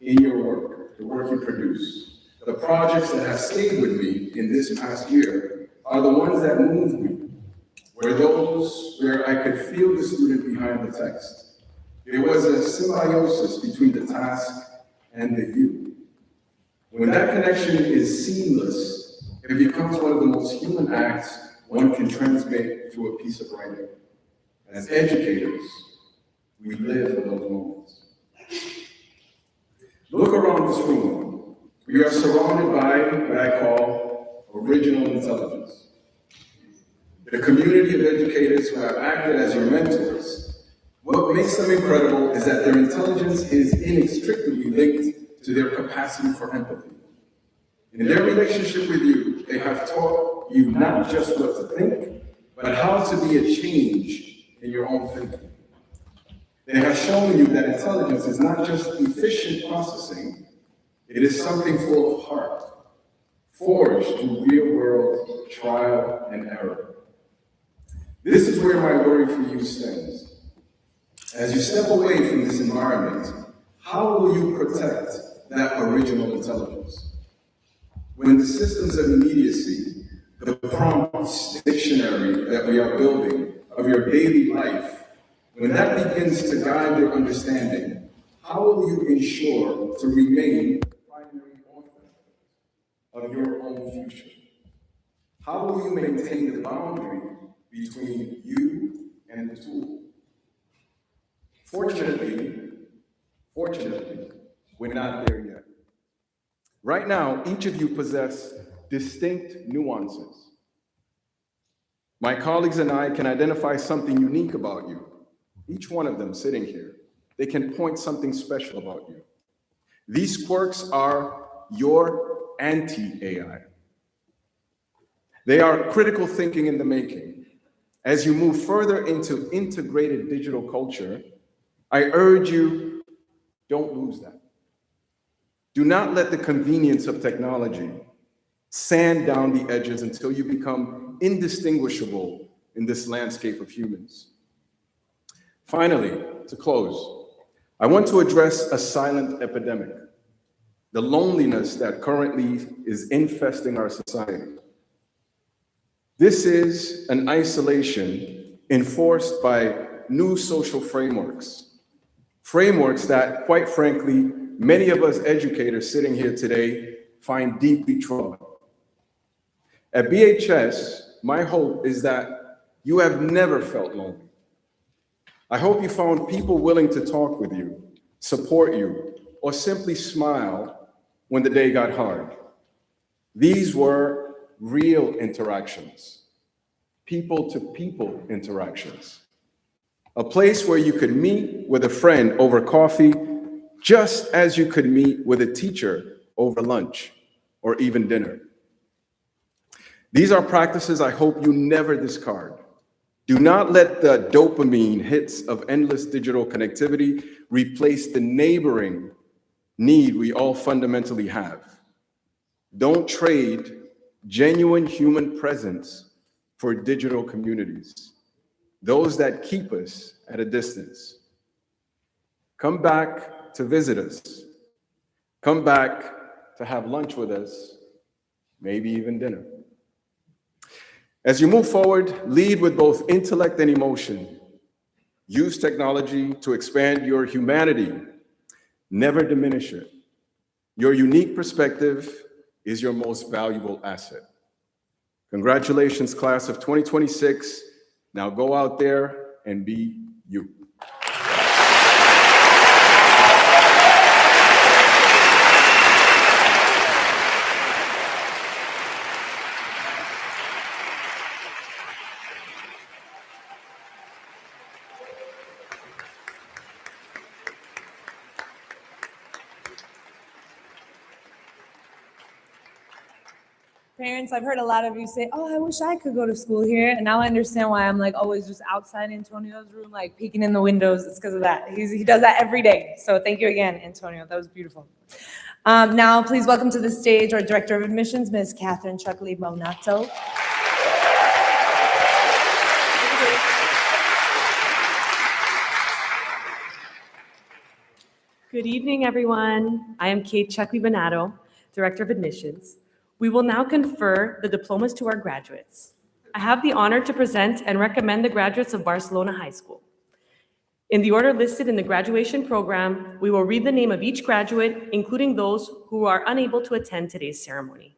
I: in your work, the work you produce, the the projects that have stayed with me in this past year are the ones that moved me, were those where I could feel the student behind the text. There was a symbiosis between the task and the you. When that connection is seamless, it becomes one of the most human acts one can transmit through a piece of writing. As educators, we live for those moments. Look around this room. We are surrounded by what I call original intelligence. The community of educators who have acted as your mentors. What makes them incredible is that their intelligence is inextricably linked to their capacity for empathy. In their relationship with you, they have taught you not just what to think, but how to be a change in your own thinking. They have shown you that intelligence is not just efficient processing, it is something full of heart, forged through real-world trial and error. This is where my worry for you stands. As you step away from this environment, how will you protect that original intelligence? When the systems of immediacy, the prompt dictionary that we are building of your daily life, when that begins to guide your understanding, how will you ensure to remain the primary author of your own future? How will you maintain the boundary between you and the tool? Fortunately, we're not there yet. Right now, each of you possess distinct nuances. My colleagues and I can identify something unique about you. Each one of them sitting here, they can point something special about you. These quirks are your anti-AI. They are critical thinking in the making. As you move further into integrated digital culture, I urge you, don't lose that. Do not let the convenience of technology sand down the edges until you become indistinguishable in this landscape of humans. Finally, to close, I want to address a silent epidemic, the loneliness that currently is infesting our society. This is an isolation enforced by new social frameworks that, quite frankly, many of us educators sitting here today find deeply troubling. At BHS, my hope is that you have never felt lonely. I hope you found people willing to talk with you, support you, or simply smile when the day got hard. These were real interactions, people-to-people interactions. A place where you could meet with a friend over coffee, just as you could meet with a teacher over lunch or even dinner. These are practices I hope you never discard. Do not let the dopamine hits of endless digital connectivity replace the neighboring need we all fundamentally have. Don't trade genuine human presence for digital communities, those that keep us at a distance. Come back to visit us. Come back to have lunch with us, maybe even dinner. As you move forward, lead with both intellect and emotion. Use technology to expand your humanity. Never diminish it. Your unique perspective is your most valuable asset. Congratulations, class of 2026. Now go out there and be you.
J: Parents, I've heard a lot of you say, oh, I wish I could go to school here. And now I understand why I'm like always just outside Antonio's room, like peeking in the windows. It's because of that. He does that every day. So thank you again, Antonio. That was beautiful. Now, please welcome to the stage our Director of Admissions, Ms. Catherine Chuckley Bonato.
K: Good evening, everyone. I am Kate Chuckley Bonato. Director of Admissions, we will now confer the diplomas to our graduates. I have the honor to present and recommend the graduates of Barcelona High School. In the order listed in the graduation program, we will read the name of each graduate, including those who are unable to attend today's ceremony.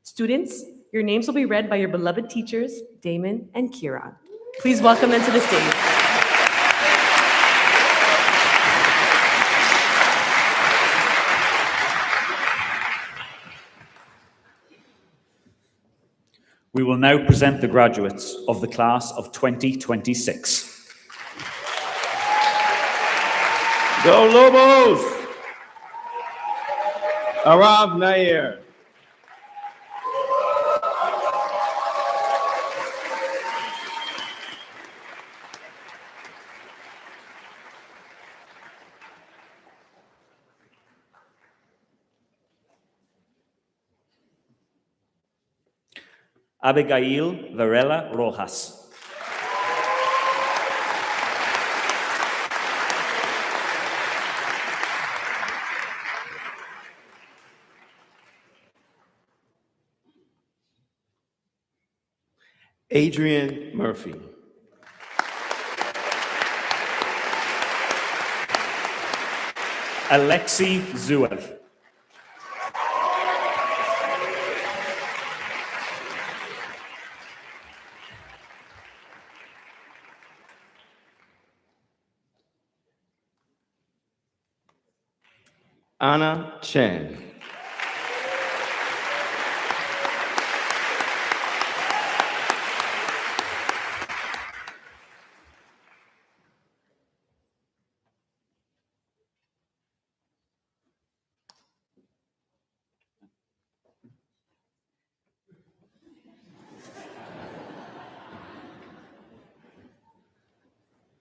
K: Students, your names will be read by your beloved teachers, Damon and Kieran. Please welcome them to the stage.
L: We will now present the graduates of the class of 2026.
H: Go Lobos! Arav Nair.
L: Abigail Varela Rojas.
H: Adrian Murphy.
L: Alexei Zuev.
H: Anna Chen.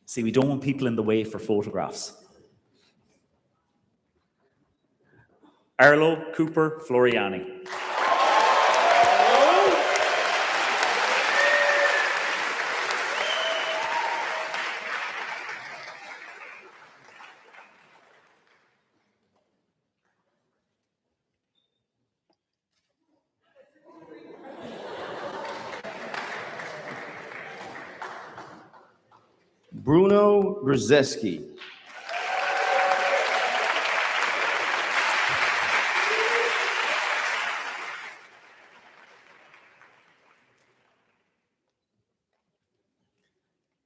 L: See, we don't want people in the way for photographs. Arlo Cooper Floriani.
H: Bruno Brzeski.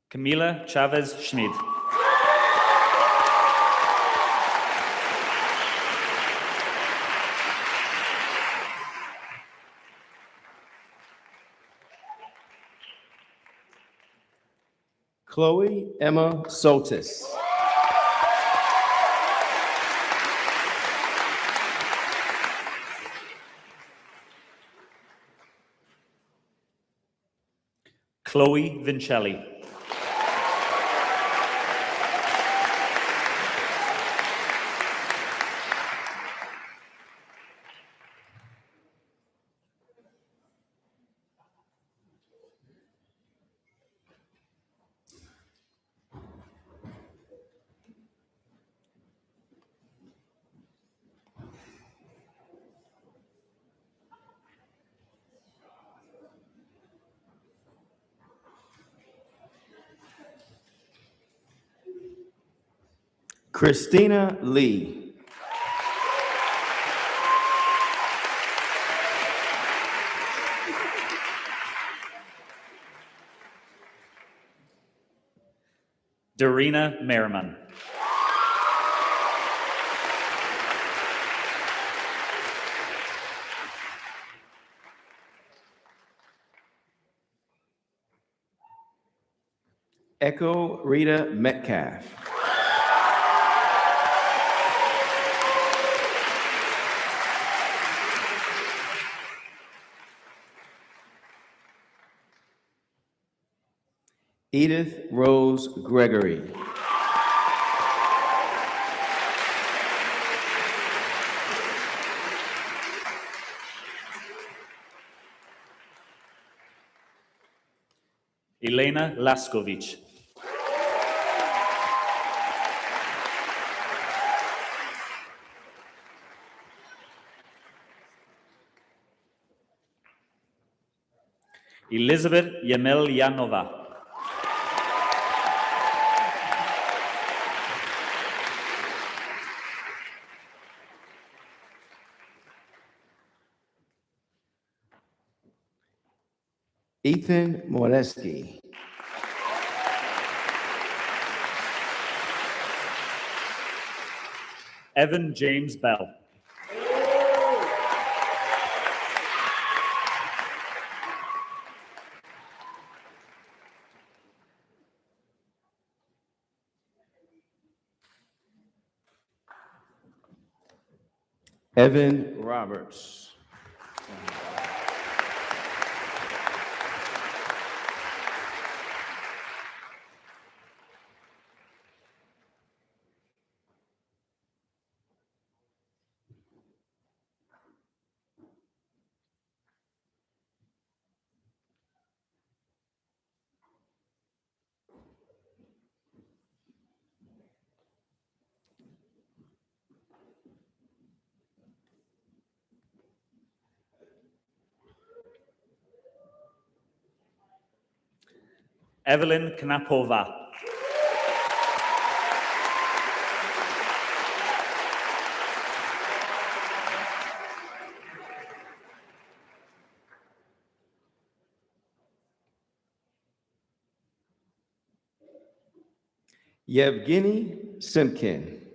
L: Camila Chavez Schmid.
H: Chloe Emma Sotis.
L: Chloe Vincelli.
H: Christina Lee.
L: Darina Merriman.
H: Echo Rita Metcalf. Edith Rose Gregory.
L: Elena Laskovic. Elizabeth Yemelyanova.
H: Ethan Moreski.
L: Evan James Bell.
H: Evan Roberts.
L: Evelyn Knapova.
H: Yevgeny Simkin.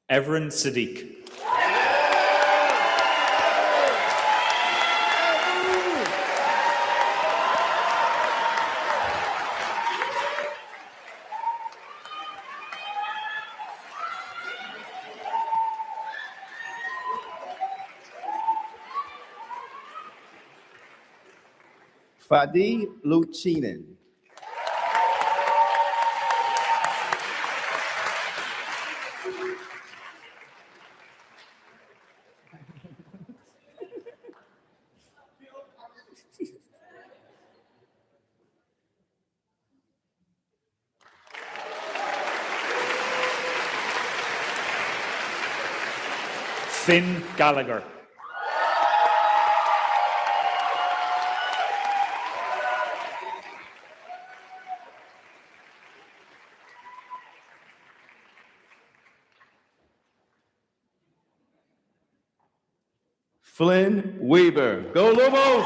L: Evren Sadiq.
H: Fadi Luchinen.
L: Finn Gallagher.
H: Flynn Weaver. Go Lobos!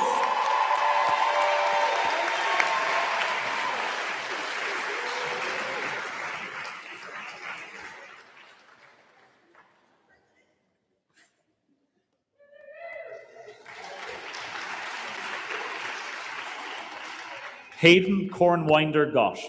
L: Hayden Kornwinder Gott.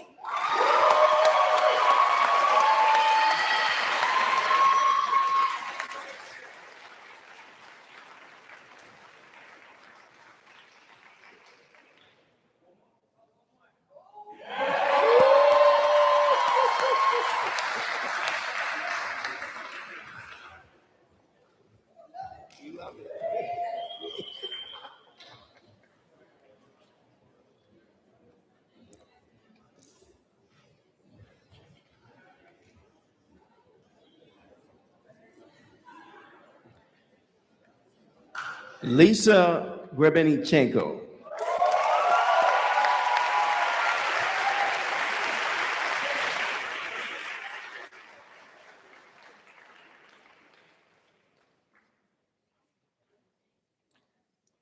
H: Lisa Grebenichenko.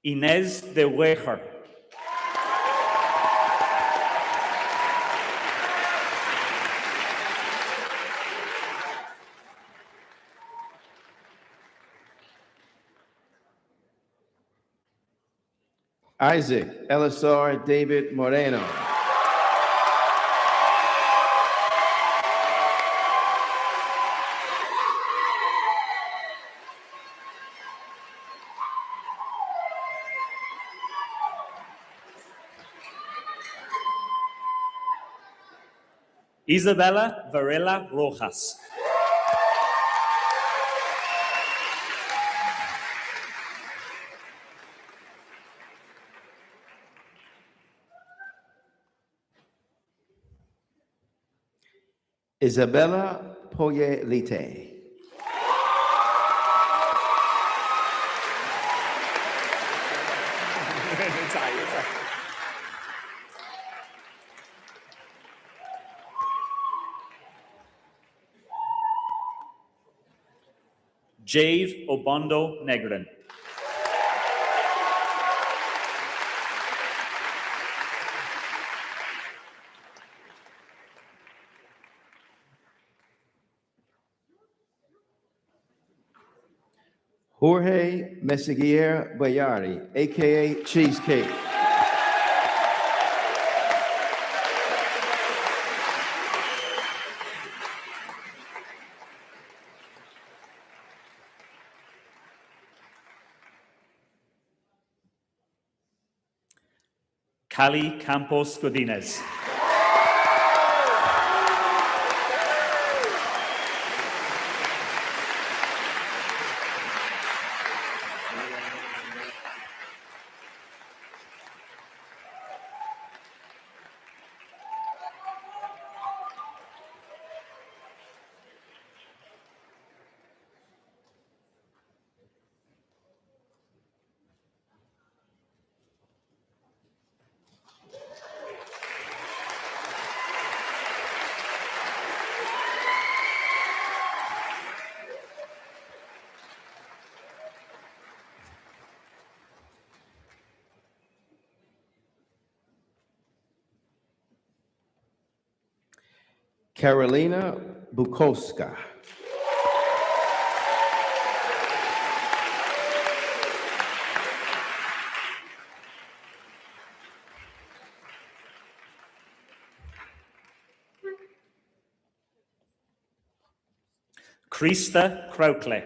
L: Inez de Weger.
H: Isaac Elisar David Moreno.
L: Isabella Varela Rojas.
H: Isabella Poyelite.
L: Jade Obondo Negrin.
H: Jorge Meseguer Bayardi, aka Cheesecake.
L: Cali Campos Godinez.
H: Carolina Bukowska.
L: Krista Krautley.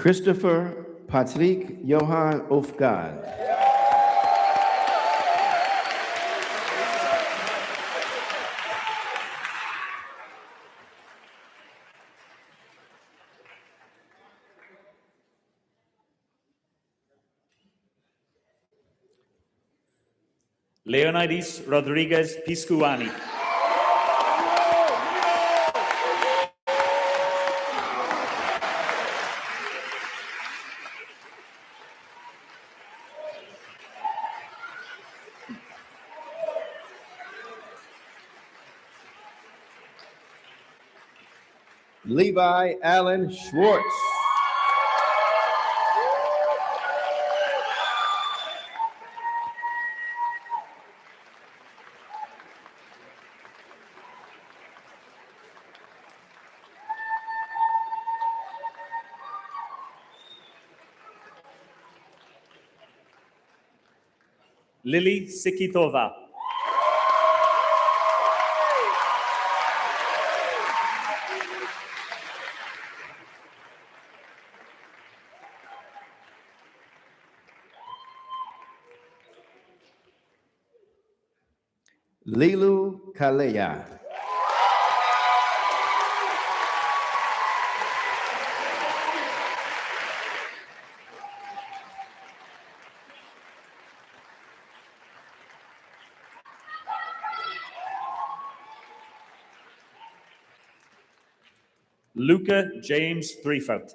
H: Christopher Patrick Johan Ofgad.
L: Leonidas Rodriguez Piscuani.
H: Levi Allen Schwartz.
L: Lily Sikitova.
H: Lilu Kalea.
L: Luca James Threefoot.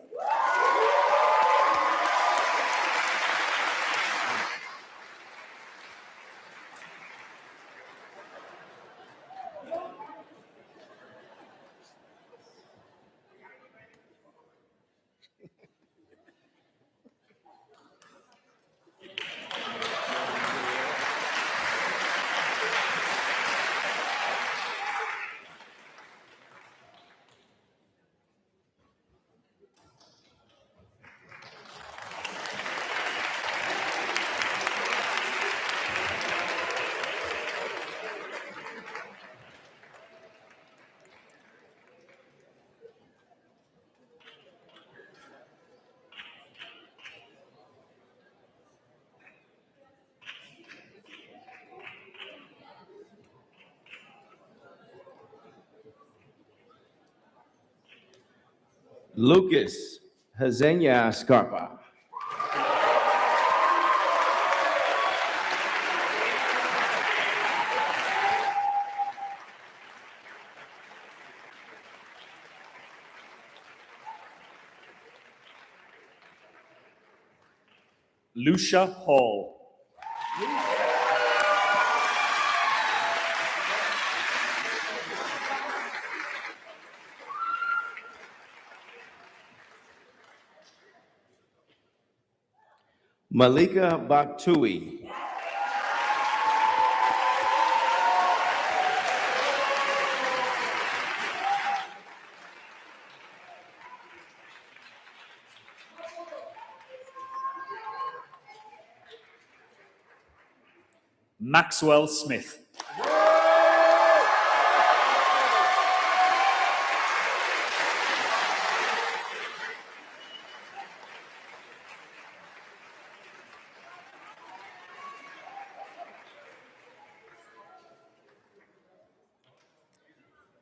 H: Lucas Hazenia Scarpa.
L: Lucia Hall.
H: Malika Baktui.
L: Maxwell Smith.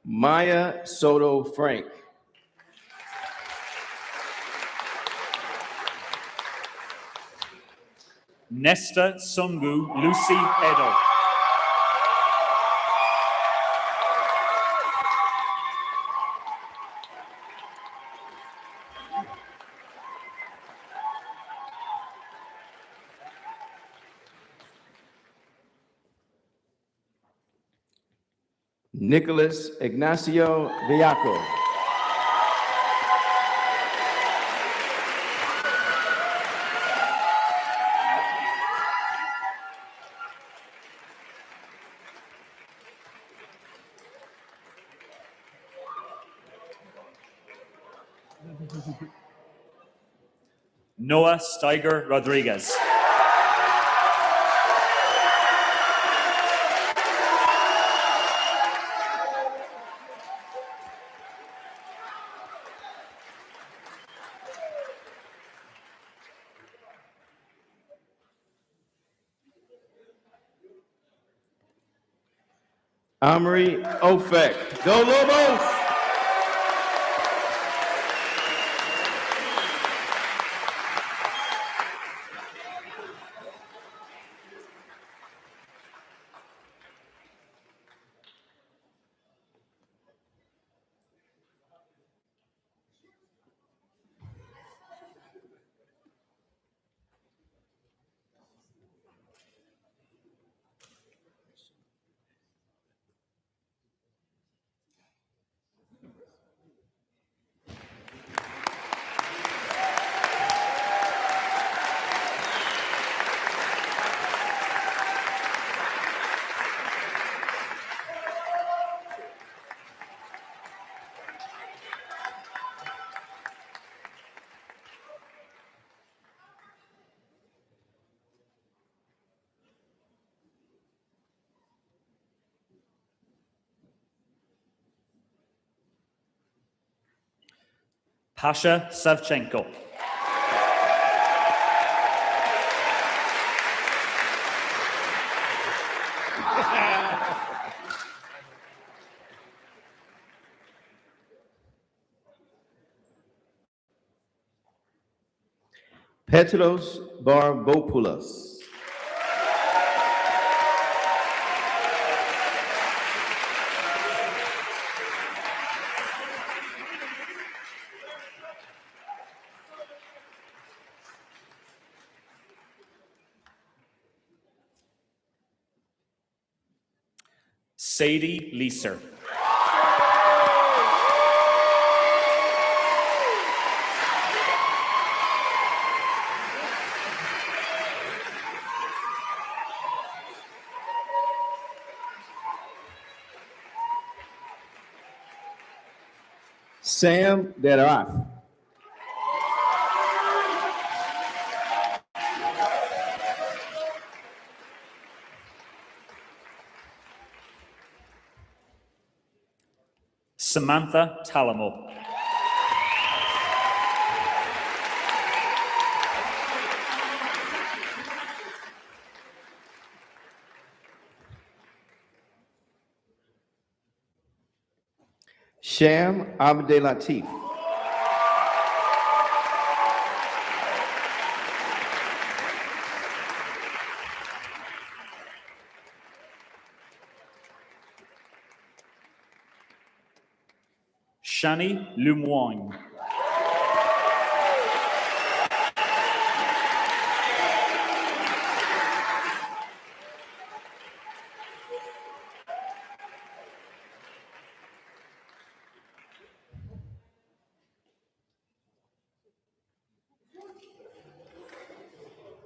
H: Maya Soto Frank.
L: Nesta Sungu Lucy Edo.
H: Nicholas Ignacio Villaco.
L: Noah Steiger Rodriguez.
H: Amory Ofek. Go Lobos!
L: Pasha Savchenko.
H: Petros Barbopoulos.
L: Sadie Leeser.
H: Sam Deraf.
L: Samantha Talamo.
H: Sham Abdelatif.
L: Shani Lumoine.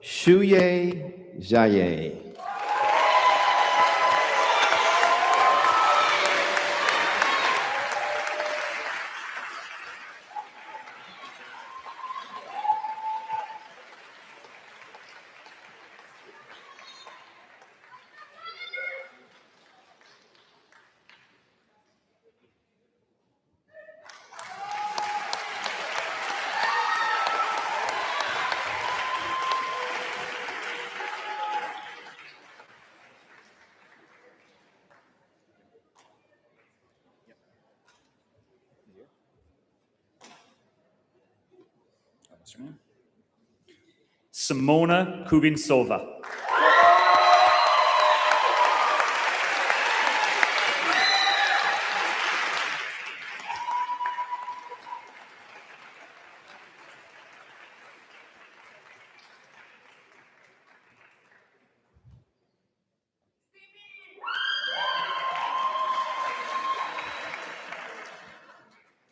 H: Shuye Jaye.
L: Simona Kubinsova.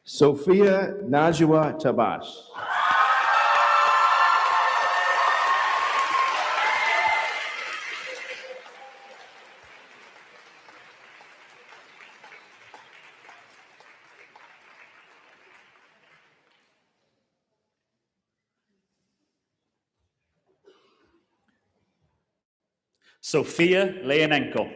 H: Sophia Najwa Tabash.
L: Sofia Leonenko.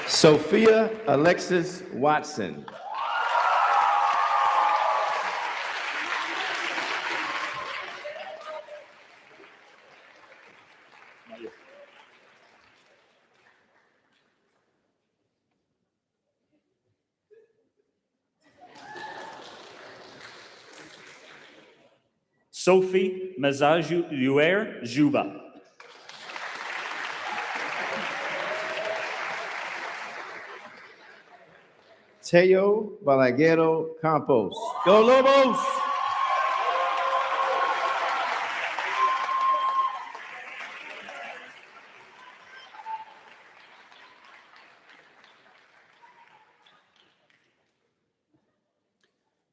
H: Sophia Alexis Watson.
L: Sophie Mazajuer Juba.
H: Teo Balaguero Campos. Go Lobos!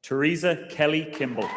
L: Teresa Kelly Kimball.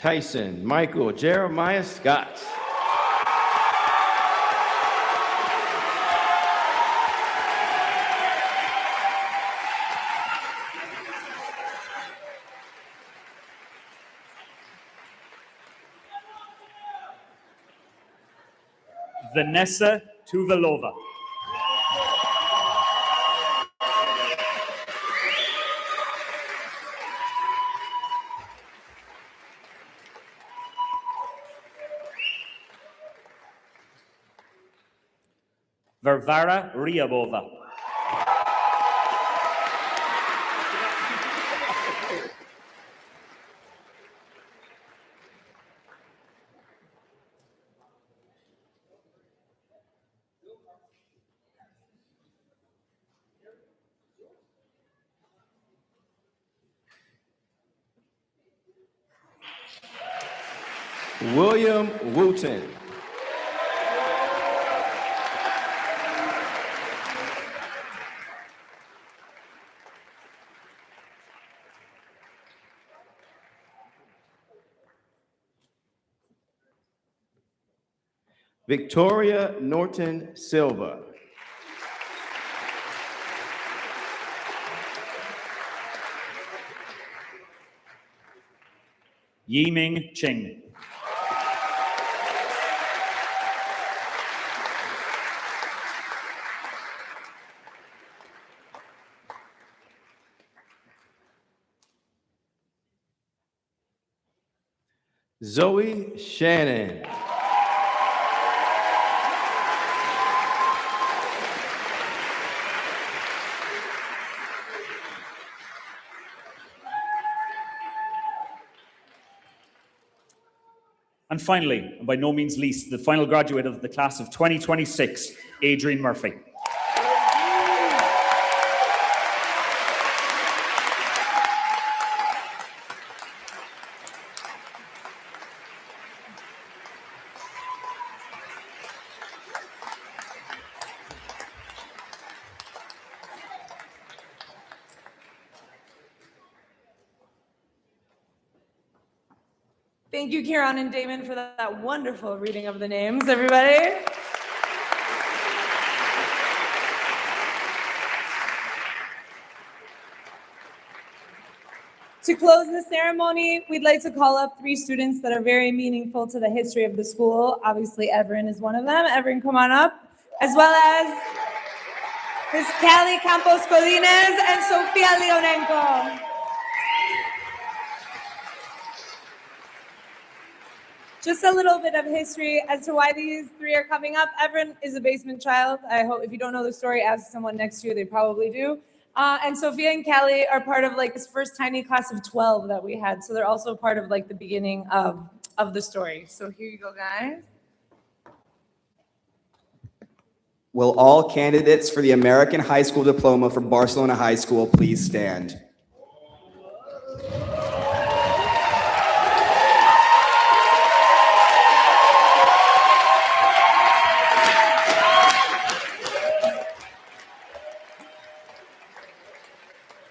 H: Tyson Michael Jeremiah Scott.
L: Vanessa Tuvalova. Varvara Ryabova.
M: William Wooten. Victoria Norton Silva.
L: Yiming Ching.
M: Zoe Shannon.
L: And finally, and by no means least, the final graduate of the class of 2026, Adrian Murphy.
J: Thank you, Kieran and Damon, for that wonderful reading of the names, everybody. To close the ceremony, we'd like to call up 3 students that are very meaningful to the history of the school. Obviously, Everin is one of them. Everin, come on up. As well as Ms. Callie Campos Codines and Sofia Leonenko. Just a little bit of history as to why these 3 are coming up. Everin is a basement child. I hope if you don't know the story, ask someone next to you. They probably do. And Sophia and Callie are part of like this first tiny class of 12 that we had. So they're also part of like the beginning of the story. So here you go, guys.
N: Will all candidates for the American High School Diploma from Barcelona High School please stand?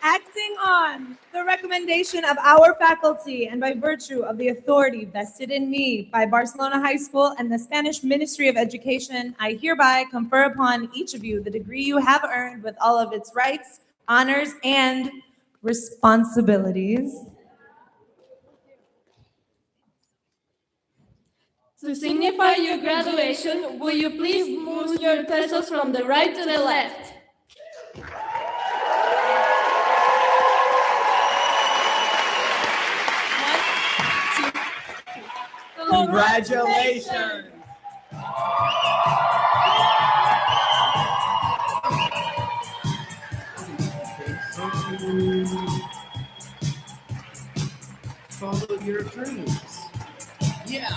J: Acting on the recommendation of our faculty and by virtue of the authority vested in me by Barcelona High School and the Spanish Ministry of Education, I hereby confer upon each of you the degree you have earned with all of its rights, honors, and responsibilities.
O: To signify your graduation, will you please move your pesos from the right to the left?
N: Congratulations!
P: Follow your dreams. Yeah.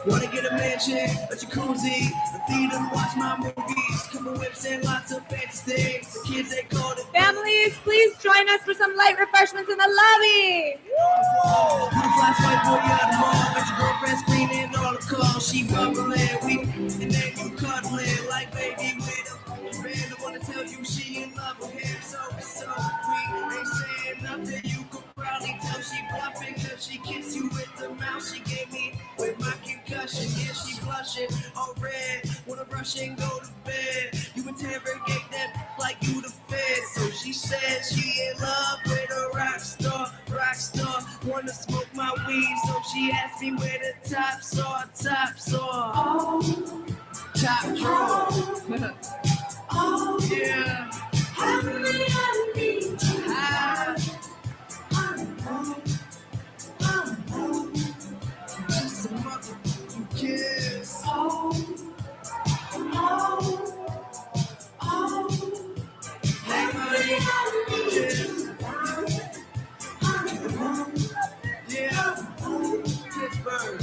P: Wanna get a mansion, a jacuzzi, a theater to watch my movies, couple whips and lots of fancy things. The kids they call it.
J: Families, please join us for some light refreshments in the lobby.
P: Whoa, you the flash white boy out the mall, got your girlfriend screaming all the calls. She bubbling, we and then you cuddling like baby with a man. I wanna tell you she in love with him, so sweet. Ain't saying nothing, you could probably tell she bluffing, cause she kissed you with the mouth she gave me with my concussion. Yeah, she blushing, all red, wanna rush and go to bed. You interrogate that like you the fed. So she said she in love with a rock star, wanna smoke my weed. So she asked me where the tops are. Oh, top drawer. Oh, yeah. How many I need to have? Just a motherfucking kiss. Oh. Hey, honey. Yeah. Pittsburgh.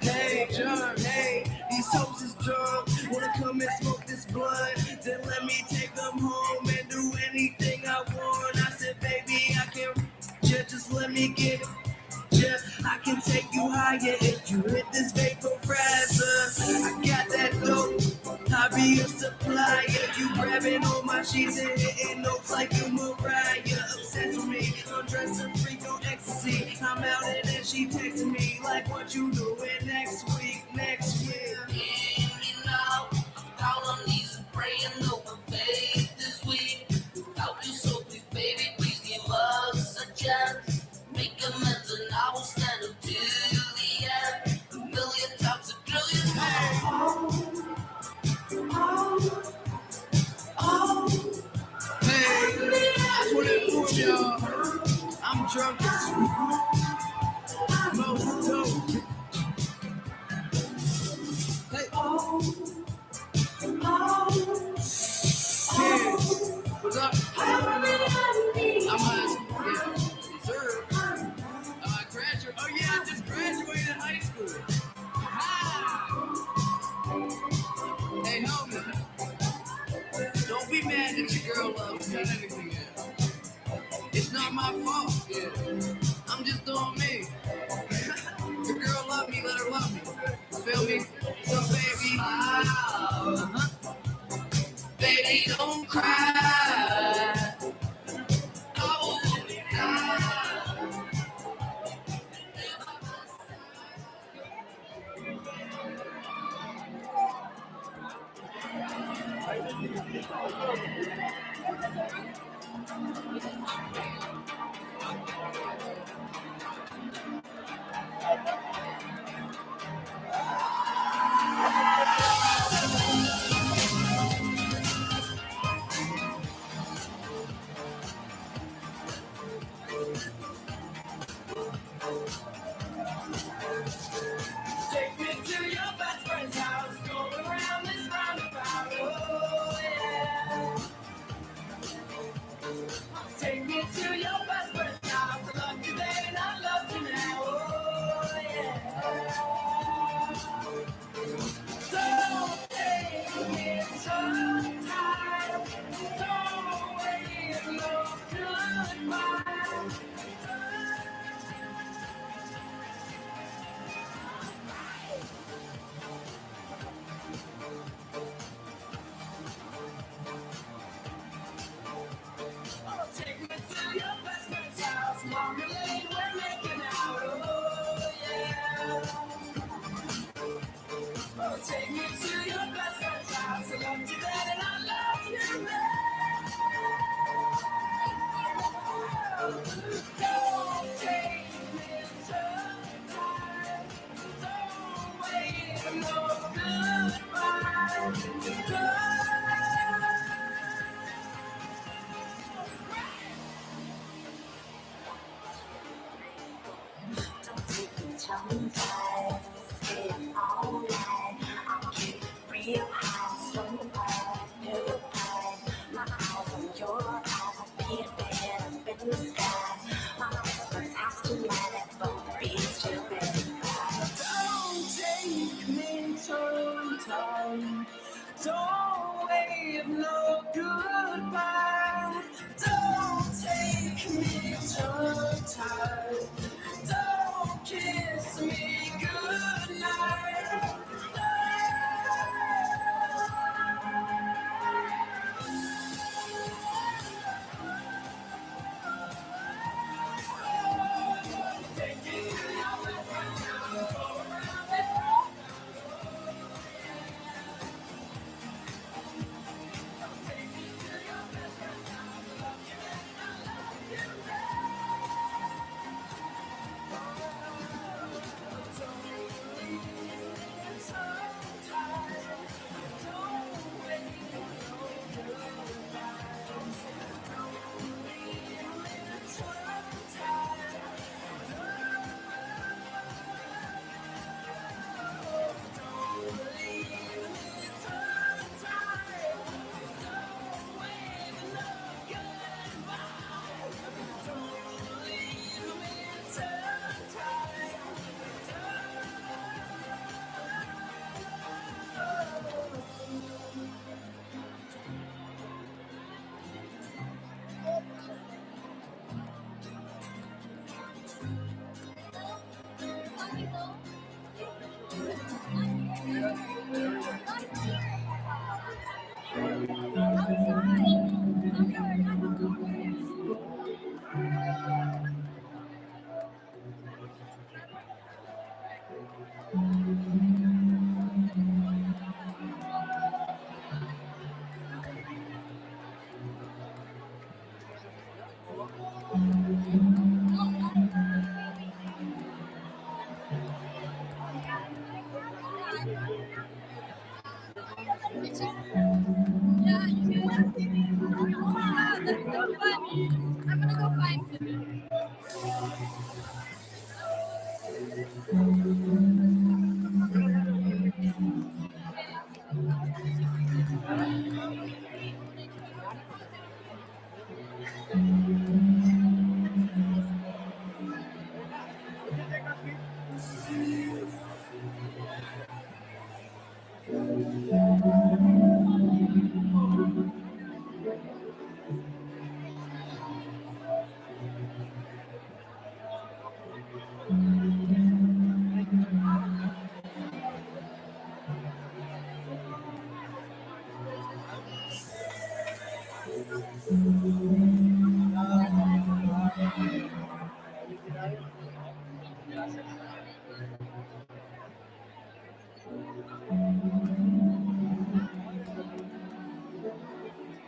P: Hey, John. Hey, these hoes is drunk. Wanna come and smoke this blunt? Then let me take them home and do anything I want. I said, baby, I can just let me get it. ya. I can take you higher if you hit this vaporizer. I got that dope. I be a supplier. You grabbing on my sheets and hitting notes like you Mariah. Obsessed with me, undressing freak on ecstasy. I'm out and then she texting me like, what you doing next week? Next week.
Q: Hear me now, down on knees and praying over faith this week. Help you so please, baby, please give us a chance. Make amends and I will stand up to the end. A million times a trillion
P: Hey, I just want to inform y'all, I'm drunk as most dope. Hey, yeah, what's up? I'm sir. Graduate. Oh yeah, I just graduated high school. Hey, homie, don't be mad that your girl loves me. Anything else. It's not my fault. Yeah. I'm just doing me. Your girl love me, let her love me. Feel me? So baby, baby, don't cry. I won't die. Take me to your best friend's house, going around this roundabout, oh yeah. Take me to your best friend's house, I love you then and I love you now, oh yeah. Don't take me so tired, don't wait no goodbye. Take me to your best friend's house, Mama Lane, we're making out, oh yeah. Oh, take me to your best friend's house, I love you then and I love you now. Don't take me so tired, don't wait for no goodbye. Don't take me tongue tied, stay all night. I'll keep real high, so purified. My eyes on your eyes, I'll be a bed up in the sky. My whispers have to light at both beats, you baby. Don't take me tongue tied, don't wave no goodbye. Don't take me tongue tied. Don't kiss me goodnight.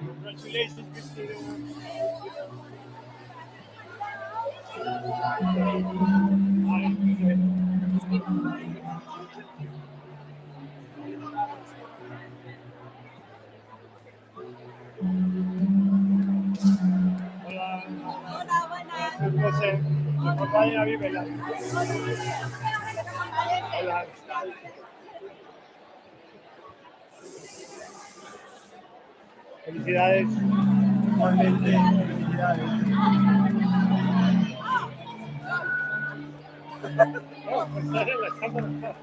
B: Congratulations, Christina. Hola, buenas. José, me acompaña a mí, ¿verdad? Hola. Felicidades. Igualmente, felicidades. Oh, pues sale la cámara.